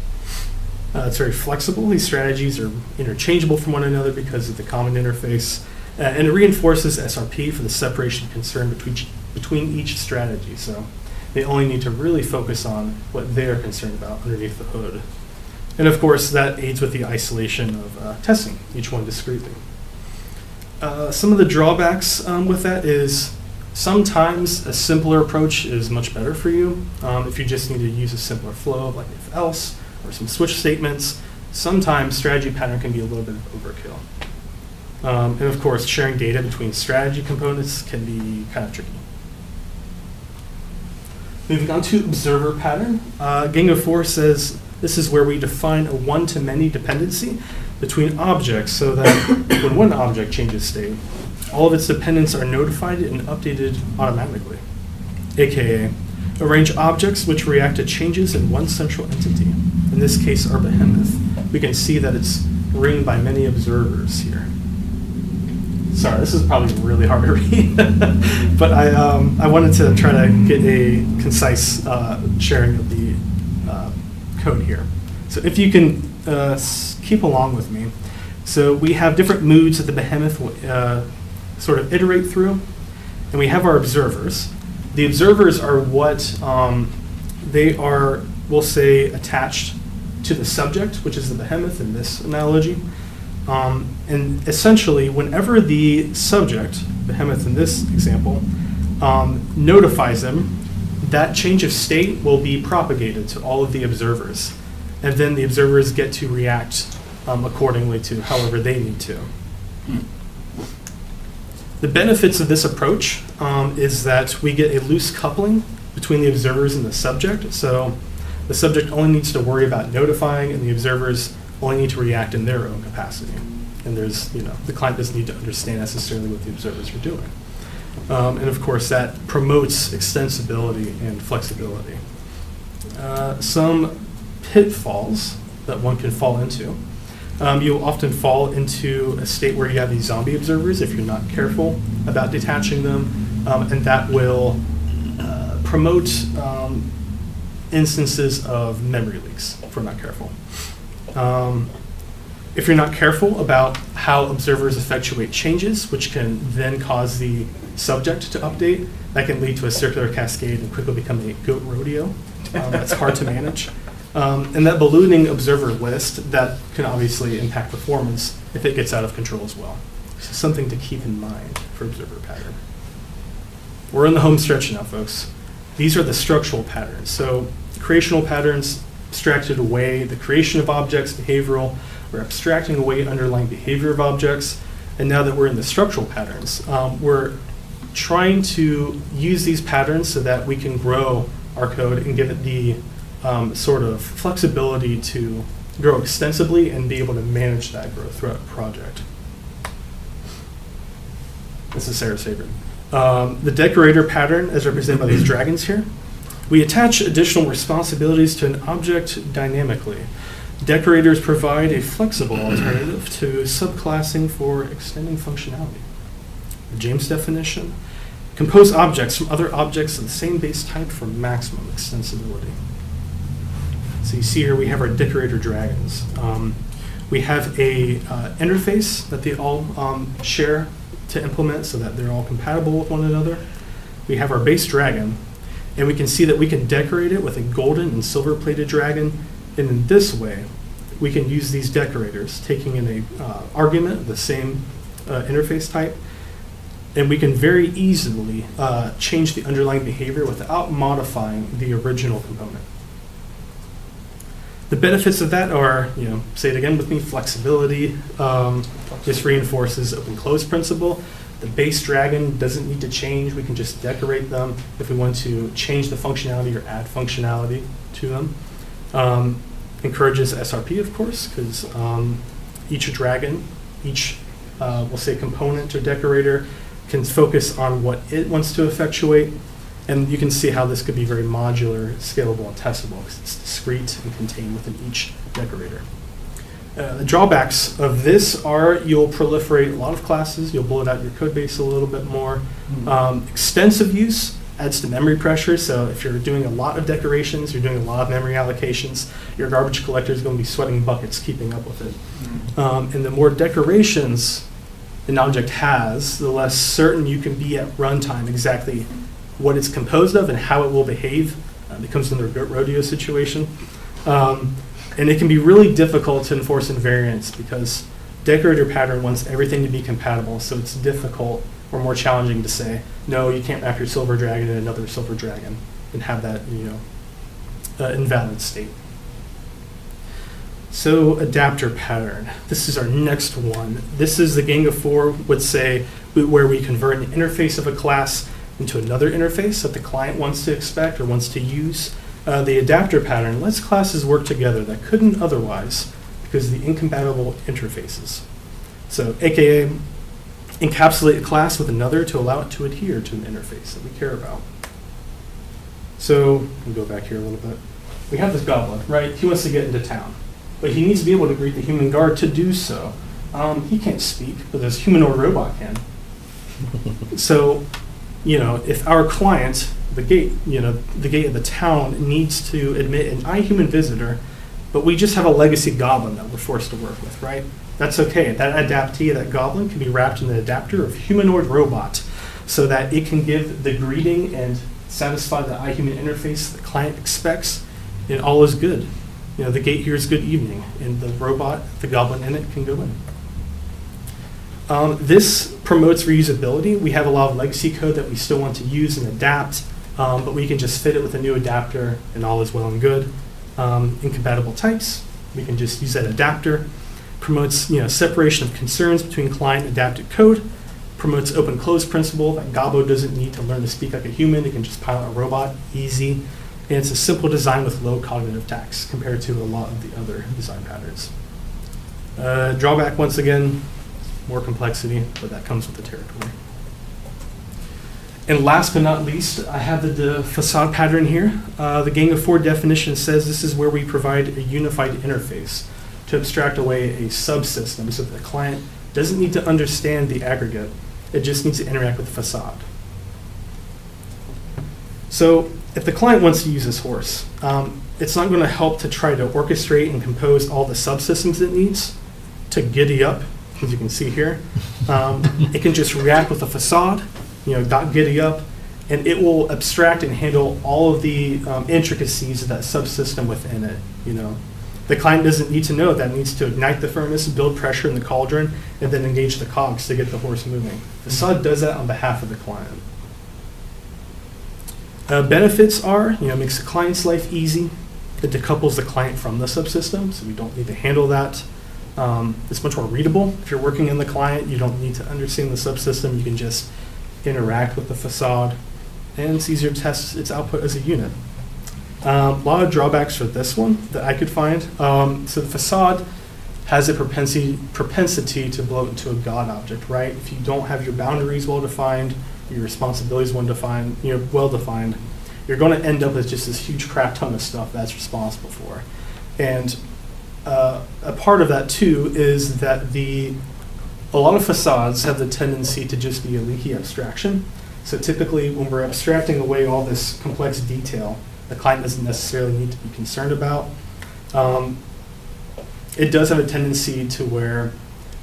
It's very flexible. These strategies are interchangeable from one another because of the common interface. And it reinforces SRP for the separation of concern between each strategy. So they only need to really focus on what they're concerned about underneath the hood. And of course, that aids with the isolation of testing, each one discretely. Some of the drawbacks with that is sometimes a simpler approach is much better for you. If you just need to use a simpler flow of like if else or some switch statements, sometimes strategy pattern can be a little bit of overkill. And of course, sharing data between strategy components can be kind of tricky. Moving on to observer pattern. Gang of 4 says this is where we define a one-to-many dependency between objects so that when one object changes state, all of its dependents are notified and updated automatically, aka arrange objects which react to changes in one central entity, in this case our behemoth. We can see that it's ringed by many observers here. Sorry, this is probably really hard to read, but I wanted to try to get a concise sharing of the code here. So if you can keep along with me. So we have different moods that the behemoth will sort of iterate through, and we have our observers. The observers are what they are, we'll say, attached to the subject, which is the behemoth in this analogy. And essentially, whenever the subject, behemoth in this example, notifies them, that change of state will be propagated to all of the observers. And then the observers get to react accordingly to however they need to. The benefits of this approach is that we get a loose coupling between the observers and the subject. So the subject only needs to worry about notifying, and the observers only need to react in their own capacity. And there's, the client doesn't need to understand necessarily what the observers are doing. And of course, that promotes extensibility and flexibility. Some pitfalls that one can fall into. You'll often fall into a state where you have these zombie observers if you're not careful about detaching them, and that will promote instances of memory leaks if we're not careful. If you're not careful about how observers effectuate changes, which can then cause the subject to update, that can lead to a circular cascade and quickly become a goat rodeo. That's hard to manage. And that ballooning observer list, that can obviously impact performance if it gets out of control as well. So something to keep in mind for observer pattern. We're in the home stretch now, folks. These are the structural patterns. So creational patterns abstracted away, the creation of objects, behavioral, we're abstracting away underlying behavior of objects. And now that we're in the structural patterns, we're trying to use these patterns so that we can grow our code and give it the sort of flexibility to grow extensively and be able to manage that growth throughout a project. This is Sarah's favorite. The decorator pattern, as represented by these dragons here, we attach additional responsibilities to an object dynamically. Decorators provide a flexible alternative to subclassing for extending functionality. The James definition, compose objects from other objects of the same base type for maximum extensibility. So you see here we have our decorator dragons. We have a interface that they all share to implement so that they're all compatible with one another. We have our base dragon, and we can see that we can decorate it with a golden and silver plated dragon. And in this way, we can use these decorators, taking in a argument of the same interface type, and we can very easily change the underlying behavior without modifying the original component. The benefits of that are, say it again with me, flexibility. This reinforces open-close principle. The base dragon doesn't need to change. We can just decorate them if we want to change the functionality or add functionality to them. Encourages SRP, of course, because each dragon, each, we'll say, component or decorator can focus on what it wants to effectuate. And you can see how this could be very modular, scalable, and testable because it's discrete and contained within each decorator. The drawbacks of this are you'll proliferate a lot of classes, you'll bloat out your code base a little bit more. Extensive use adds to memory pressure, so if you're doing a lot of decorations, you're doing a lot of memory allocations, your garbage collector is going to be sweating buckets keeping up with it. And the more decorations an object has, the less certain you can be at runtime exactly what it's composed of and how it will behave. It becomes another rodeo situation. And it can be really difficult to enforce invariance because decorator pattern wants everything to be compatible, so it's difficult or more challenging to say, no, you can't wrap your silver dragon in another silver dragon and have that, invalid state. So adapter pattern. This is our next one. This is the Gang of Four would say where we convert an interface of a class into another interface that the client wants to expect or wants to use. The adapter pattern lets classes work together that couldn't otherwise because of the incompatible interfaces. So AKA encapsulate a class with another to allow it to adhere to an interface that we care about. So we'll go back here a little bit. We have this goblin, right? He wants to get into town, but he needs to be able to greet the human guard to do so. He can't speak, but this humanoid robot can. So, if our client, the gate of the town needs to admit an iHuman visitor, but we just have a legacy goblin that we're forced to work with, right? That's okay. That adaptee, that goblin, can be wrapped in the adapter of humanoid robot so that it can give the greeting and satisfy the iHuman interface the client expects, and all is good. The gate here is good evening, and the robot, the goblin in it, can go in. This promotes reusability. We have a lot of legacy code that we still want to use and adapt, but we can just fit it with a new adapter, and all is well and good. Incompatible types, we can just use that adapter. Promotes separation of concerns between client and adapted code. Promotes open-close principle that Gobbo doesn't need to learn to speak like a human. It can just pilot a robot, easy. And it's a simple design with low cognitive tax compared to a lot of the other design patterns. Drawback, once again, more complexity, but that comes with the territory. And last but not least, I have the facade pattern here. The Gang of Four definition says this is where we provide a unified interface to abstract away a subsystem so that the client doesn't need to understand the aggregate. It just needs to interact with the facade. So if the client wants to use this horse, it's not going to help to try to orchestrate and compose all the subsystems it needs to giddy up, as you can see here. It can just react with the facade, .giddy up, and it will abstract and handle all of the intricacies of that subsystem within it. The client doesn't need to know that. It needs to ignite the furnace, build pressure in the cauldron, and then engage the cogs to get the horse moving. Facade does that on behalf of the client. Benefits are, makes the client's life easy. It decouples the client from the subsystem, so we don't need to handle that. It's much more readable. If you're working in the client, you don't need to understand the subsystem. You can just interact with the facade, and it's easier to test its output as a unit. A lot of drawbacks for this one that I could find. So the facade has a propensity to blow into a God object, right? If you don't have your boundaries well defined, your responsibilities well defined, you're going to end up with just this huge crap ton of stuff that's responsible for. And a part of that too is that a lot of facades have the tendency to just be a leaky abstraction. So typically when we're abstracting away all this complex detail, the client doesn't necessarily need to be concerned about. It does have a tendency to where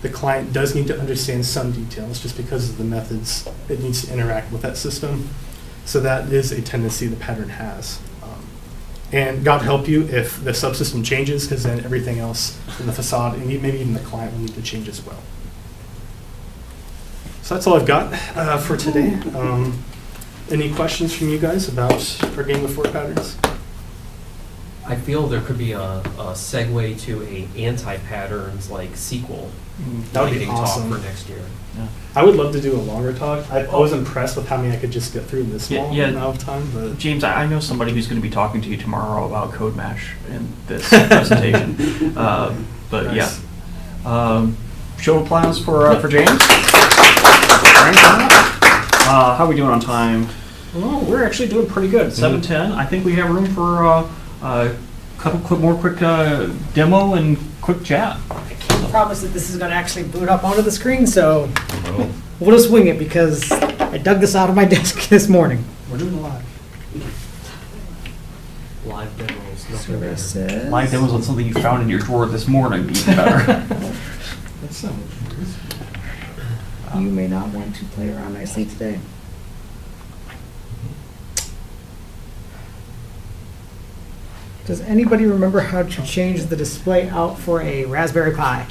the client does need to understand some details just because of the methods it needs to interact with that system. So that is a tendency the pattern has. And God help you if the subsystem changes, because then everything else in the facade and maybe even the client will need to change as well. So that's all I've got for today. Any questions from you guys about our Gang of Four patterns? I feel there could be a segue to a anti-patterns like SQL That would be lightning awesome. talk for next year. I would love to do a longer talk. I was impressed with how many I could just get through in this small Yeah. amount of time. But James, I know somebody who's going to be talking to you tomorrow about Code Mesh in this presentation. But Nice. yeah. Show of applause for James. How are we doing on time? Well, we're actually doing pretty good. 7:10. I think we have room for a couple more quick demo and quick chat. I can't promise that this is going to actually boot up onto the screen, so we'll just wing it because I dug this out of my desk this morning. we're doing live. Live demos, So nothing better. this says- Live demos on something you found in your drawer this morning. Even better. That's so You may not want to play around nicely today. Does anybody remember how to change the display out for a Raspberry Pi?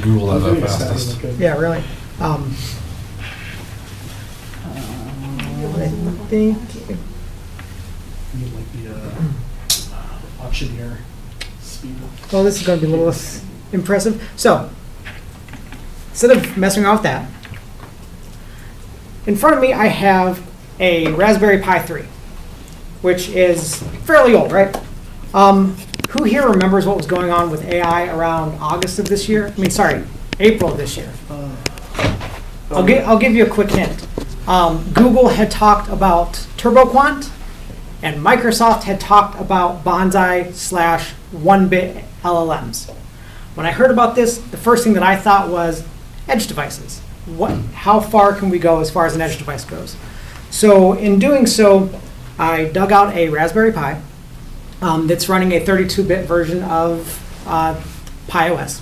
Google that fastest. Yeah, really. I think Need like the auctioneer speed. well, this is going to be a little less impressive. So, instead of messing around with that, in front of me I have a Raspberry Pi 3, which is fairly old, right? Who here remembers what was going on with AI around August of this year? I mean, sorry, April of this year. I'll give you a quick hint. Google had talked about TurboQuant, and Microsoft had talked about Bonsai/1-bit LLMs. When I heard about this, the first thing that I thought was edge devices. How far can we go as far as an edge device goes? So in doing so, I dug out a Raspberry Pi that's running a 32-bit version of Pi OS,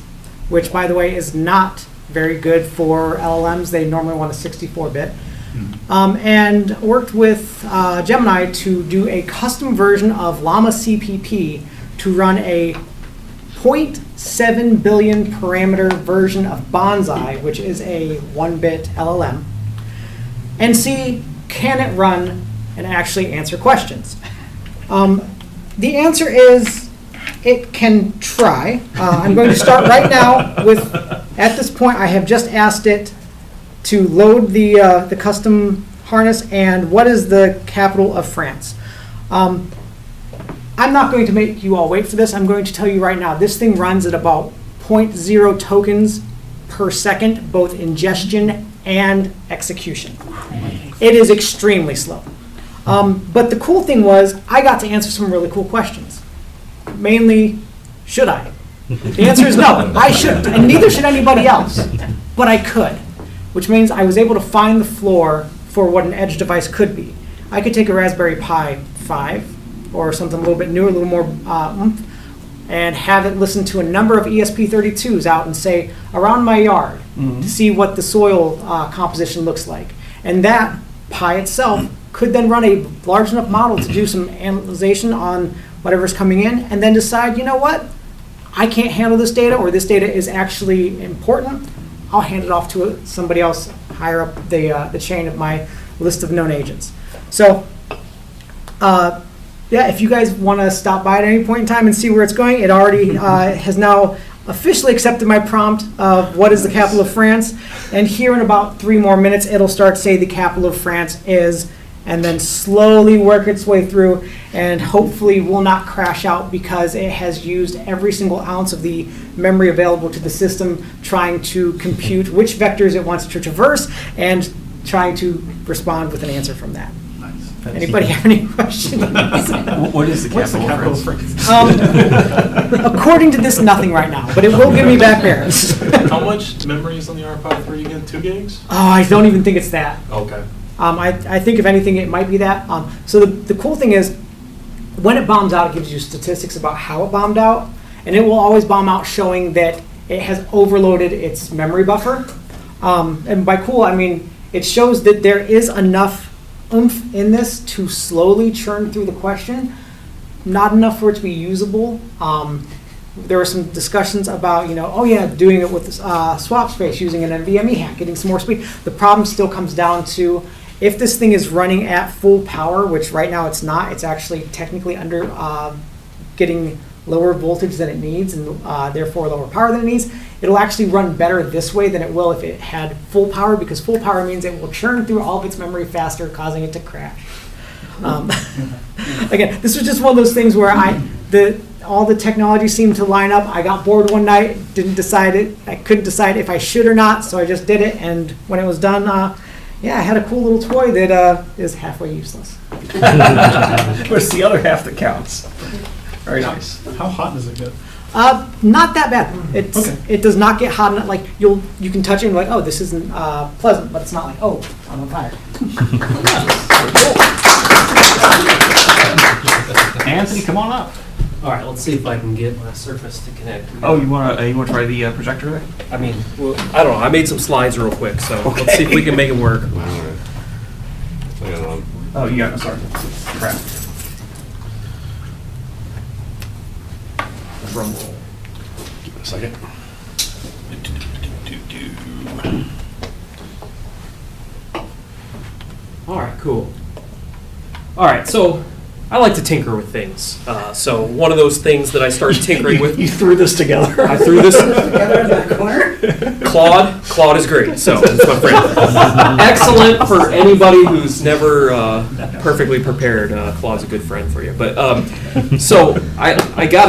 which, by the way, is not very good for LLMs. They normally want a 64-bit. And worked with Gemini to do a custom version of Llama CPP to run a 0.7 billion parameter version of Bonsai, which is a 1-bit LLM, and see, can it run and actually answer questions? The answer is it can try. I'm going to start right now with, at this point, I have just asked it to load the custom harness and what is the capital of France. I'm not going to make you all wait for this. I'm going to tell you right now, this thing runs at about 0.0 tokens per second, both ingestion and execution. It is extremely slow. But the cool thing was, I got to answer some really cool questions. Mainly, should I? The answer is no, I shouldn't, and neither should anybody else. But I could, which means I was able to find the floor for what an edge device could be. I could take a Raspberry Pi 5 or something a little bit newer, a little more oomph, and have it listen to a number of ESP32s out and say, around my yard, to see what the soil composition looks like. And that Pi itself could then run a large enough model to do some analyzation on whatever's coming in, and then decide, you know what, I can't handle this data, or this data is actually important. I'll hand it off to somebody else higher up the chain of my list of known agents. So, yeah, if you guys want to stop by at any point in time and see where it's going, it already has now officially accepted my prompt of what is the capital of France. And here in about 3 more minutes, it'll start to say the capital of France is, and then slowly work its way through, and hopefully will not crash out because it has used every single ounce of the memory available to the system trying to compute which vectors it wants to traverse and trying to respond with an answer from that. Anybody have any questions? What is the capital of France? According to this, nothing right now, but it will give me back Paris. How much memory is on the R5 3 again? 2 gigs? Oh, I don't even think it's that. Okay. I think if anything, it might be that. So the cool thing is, when it bombs out, it gives you statistics about how it bombed out, and it will always bomb out showing that it has overloaded its memory buffer. And by cool, I mean it shows that there is enough oomph in this to slowly churn through the question, not enough for it to be usable. There were some discussions about, doing it with swap space, using an NVMe hack, getting some more speed. The problem still comes down to, if this thing is running at full power, which right now it's not, it's actually technically under getting lower voltage than it needs and therefore lower power than it needs. It'll actually run better this way than it will if it had full power, because full power means it will churn through all of its memory faster, causing it to crash. Again, this was just one of those things where all the technology seemed to line up. I got bored one night, didn't decide it. I couldn't decide if I should or not, so I just did it. And when it was done, yeah, I had a cool little toy that is halfway useless. But it's the other half that counts. Very nice. How hot does it get? Not that bad. It does not get hot enough. Like you can touch it and be like, oh, this isn't pleasant, but it's not like, oh, I'm on fire. Anthony, come on up. All right, let's see if I can get my Surface to connect. Oh, you wanna try the projector there? I mean, well, I don't know. I made some slides real quick, so let's see if we can make it work. Oh, you got it. Sorry. Crap. Drum roll. Give it a second. All right, cool. All right, so I like to tinker with things. So one of those things that I started tinkering with. You threw this together. I threw this Together in that corner. Claude is great. So it's my friend. Excellent for anybody who's never perfectly prepared. Claude's a good friend for you. But so I got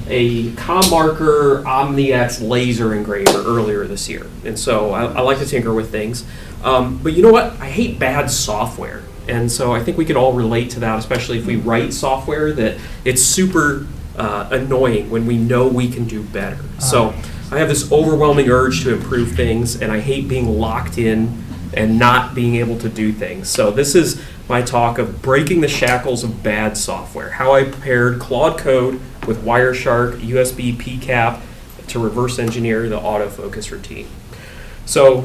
a ComMarker OmniX laser engraver earlier this year, and so I like to tinker with things. But you know what? I hate bad software. And so I think we can all relate to that, especially if we write software, that it's super annoying when we know we can do better. So I have this overwhelming urge to improve things, and I hate being locked in and not being able to do things. So this is my talk of breaking the shackles of bad software, how I paired Claude Code with Wireshark USB PCAP to reverse engineer the autofocus routine. So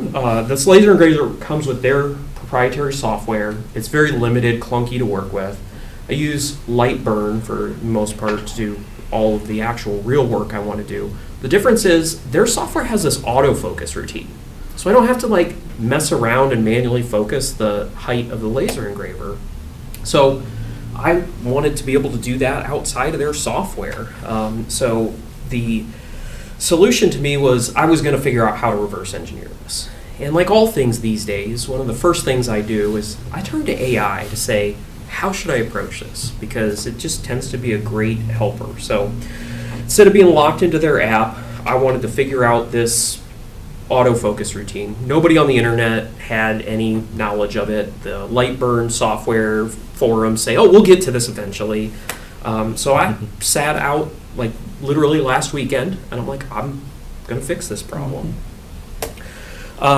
this laser engraver comes with their proprietary software. It's very limited, clunky to work with. I use Lightburn for the most part to do all of the actual real work I want to do. The difference is their software has this autofocus routine. So I don't have to like mess around and manually focus the height of the laser engraver. So I wanted to be able to do that outside of their software. So the solution to me was I was going to figure out how to reverse engineer this. And like all things these days, one of the first things I do is I turn to AI to say, how should I approach this? Because it just tends to be a great helper. So instead of being locked into their app, I wanted to figure out this autofocus routine. Nobody on the internet had any knowledge of it. The Lightburn software forums say, oh, we'll get to this eventually. So I sat out like literally last weekend, and I'm like, I'm going to fix this problem.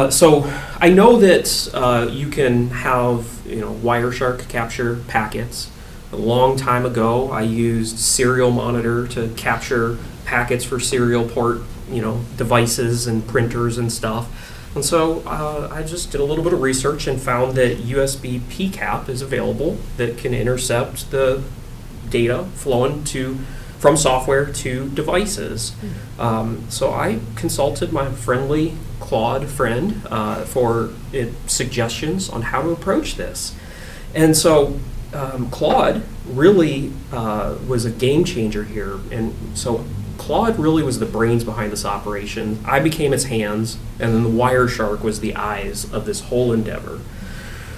So I know that you can have Wireshark capture packets. A long time ago, I used Serial Monitor to capture packets for serial port devices and printers and stuff. And so I just did a little bit of research and found that USB PCAP is available that can intercept the data flowing from software to devices. So I consulted my friendly Claude friend for suggestions on how to approach this. And so Claude really was a game changer here. And so Claude really was the brains behind this operation. I became its hands, and then the Wireshark was the eyes of this whole endeavor.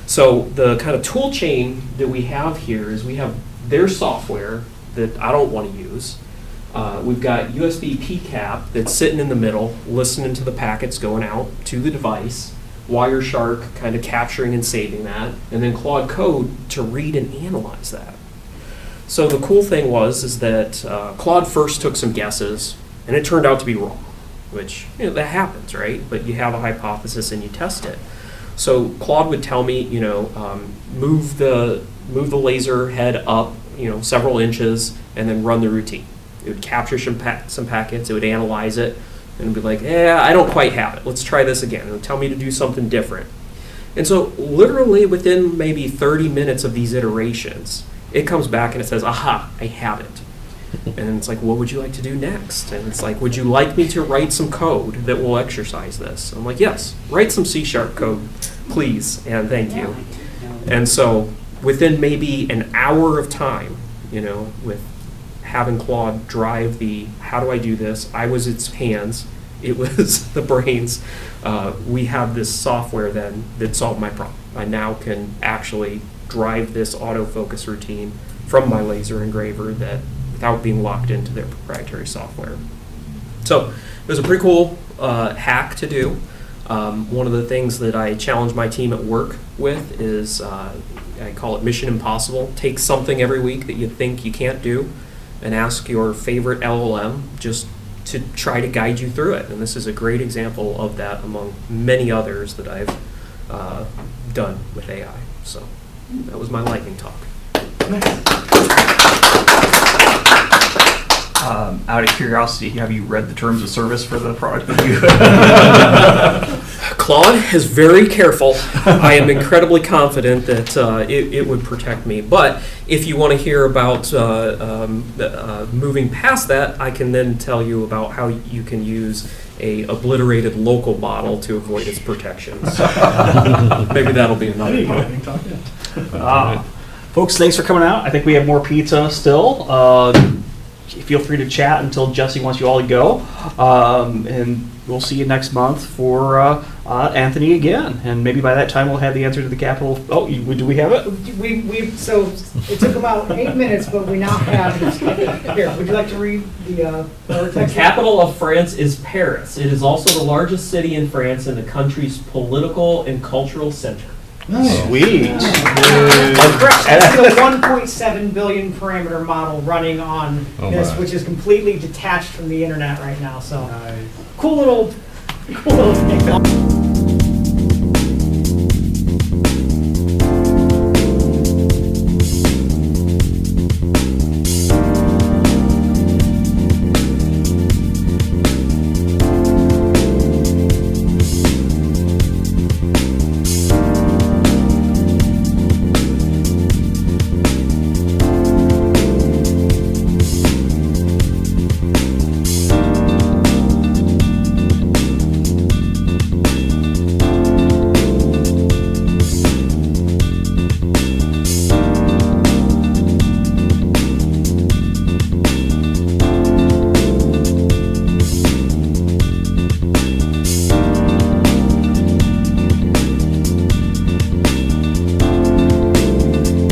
So the kind of tool chain that we have here is we have their software that I don't want to use. We've got USB PCAP that's sitting in the middle, listening to the packets going out to the device, Wireshark kind of capturing and saving that, and then Claude Code to read and analyze that. So the cool thing is that Claude first took some guesses, and it turned out to be wrong, which that happens, right? But you have a hypothesis and you test it. So Claude would tell me, move the laser head up, several inches, and then run the routine. It would capture some packets, it would analyze it, and be like, I don't quite have it. Let's try this again. It would tell me to do something different. And so literally within maybe 30 minutes of these iterations, it comes back and it says, aha, I have it. And it's like, what would you like to do next? And it's like, would you like me to write some code that will exercise this? I'm like, yes, write some C# code, please, and thank you. And so within maybe an hour of time, with having Claude drive the, how do I do this? I was its hands, it was the brains. We have this software then that solved my problem. I now can actually drive this autofocus routine from my laser engraver that without being locked into their proprietary software. So it was a pretty cool hack to do. One of the things that I challenge my team at work with is, I call it Mission Impossible. Take something every week that you think you can't do and ask your favorite LLM just to try to guide you through it. And this is a great example of that among many others that I've done with AI. So that was my lightning talk. Out of curiosity, have you read the terms of service for the product that you? Claude is very careful. I am incredibly confident that it would protect me. But if you want to hear about moving past that, I can then tell you about how you can use a obliterated local model to avoid its protections. Maybe that'll be another one. Folks, thanks for coming out. I think we have more pizza still. Feel free to chat until Jesse wants you all to go. And we'll see you next month for Anthony again. And maybe by that time we'll have the answer to the capital. Oh, do we have it? So it took about 8 minutes, but we now have this. Here, would you like to read the The capital of France is Paris. It is also the largest city in France and the country's political and cultural center. Sweet. Correct. This is a 1.7 billion parameter model running on this, my. which is completely detached from the internet right now. So, cool little thing.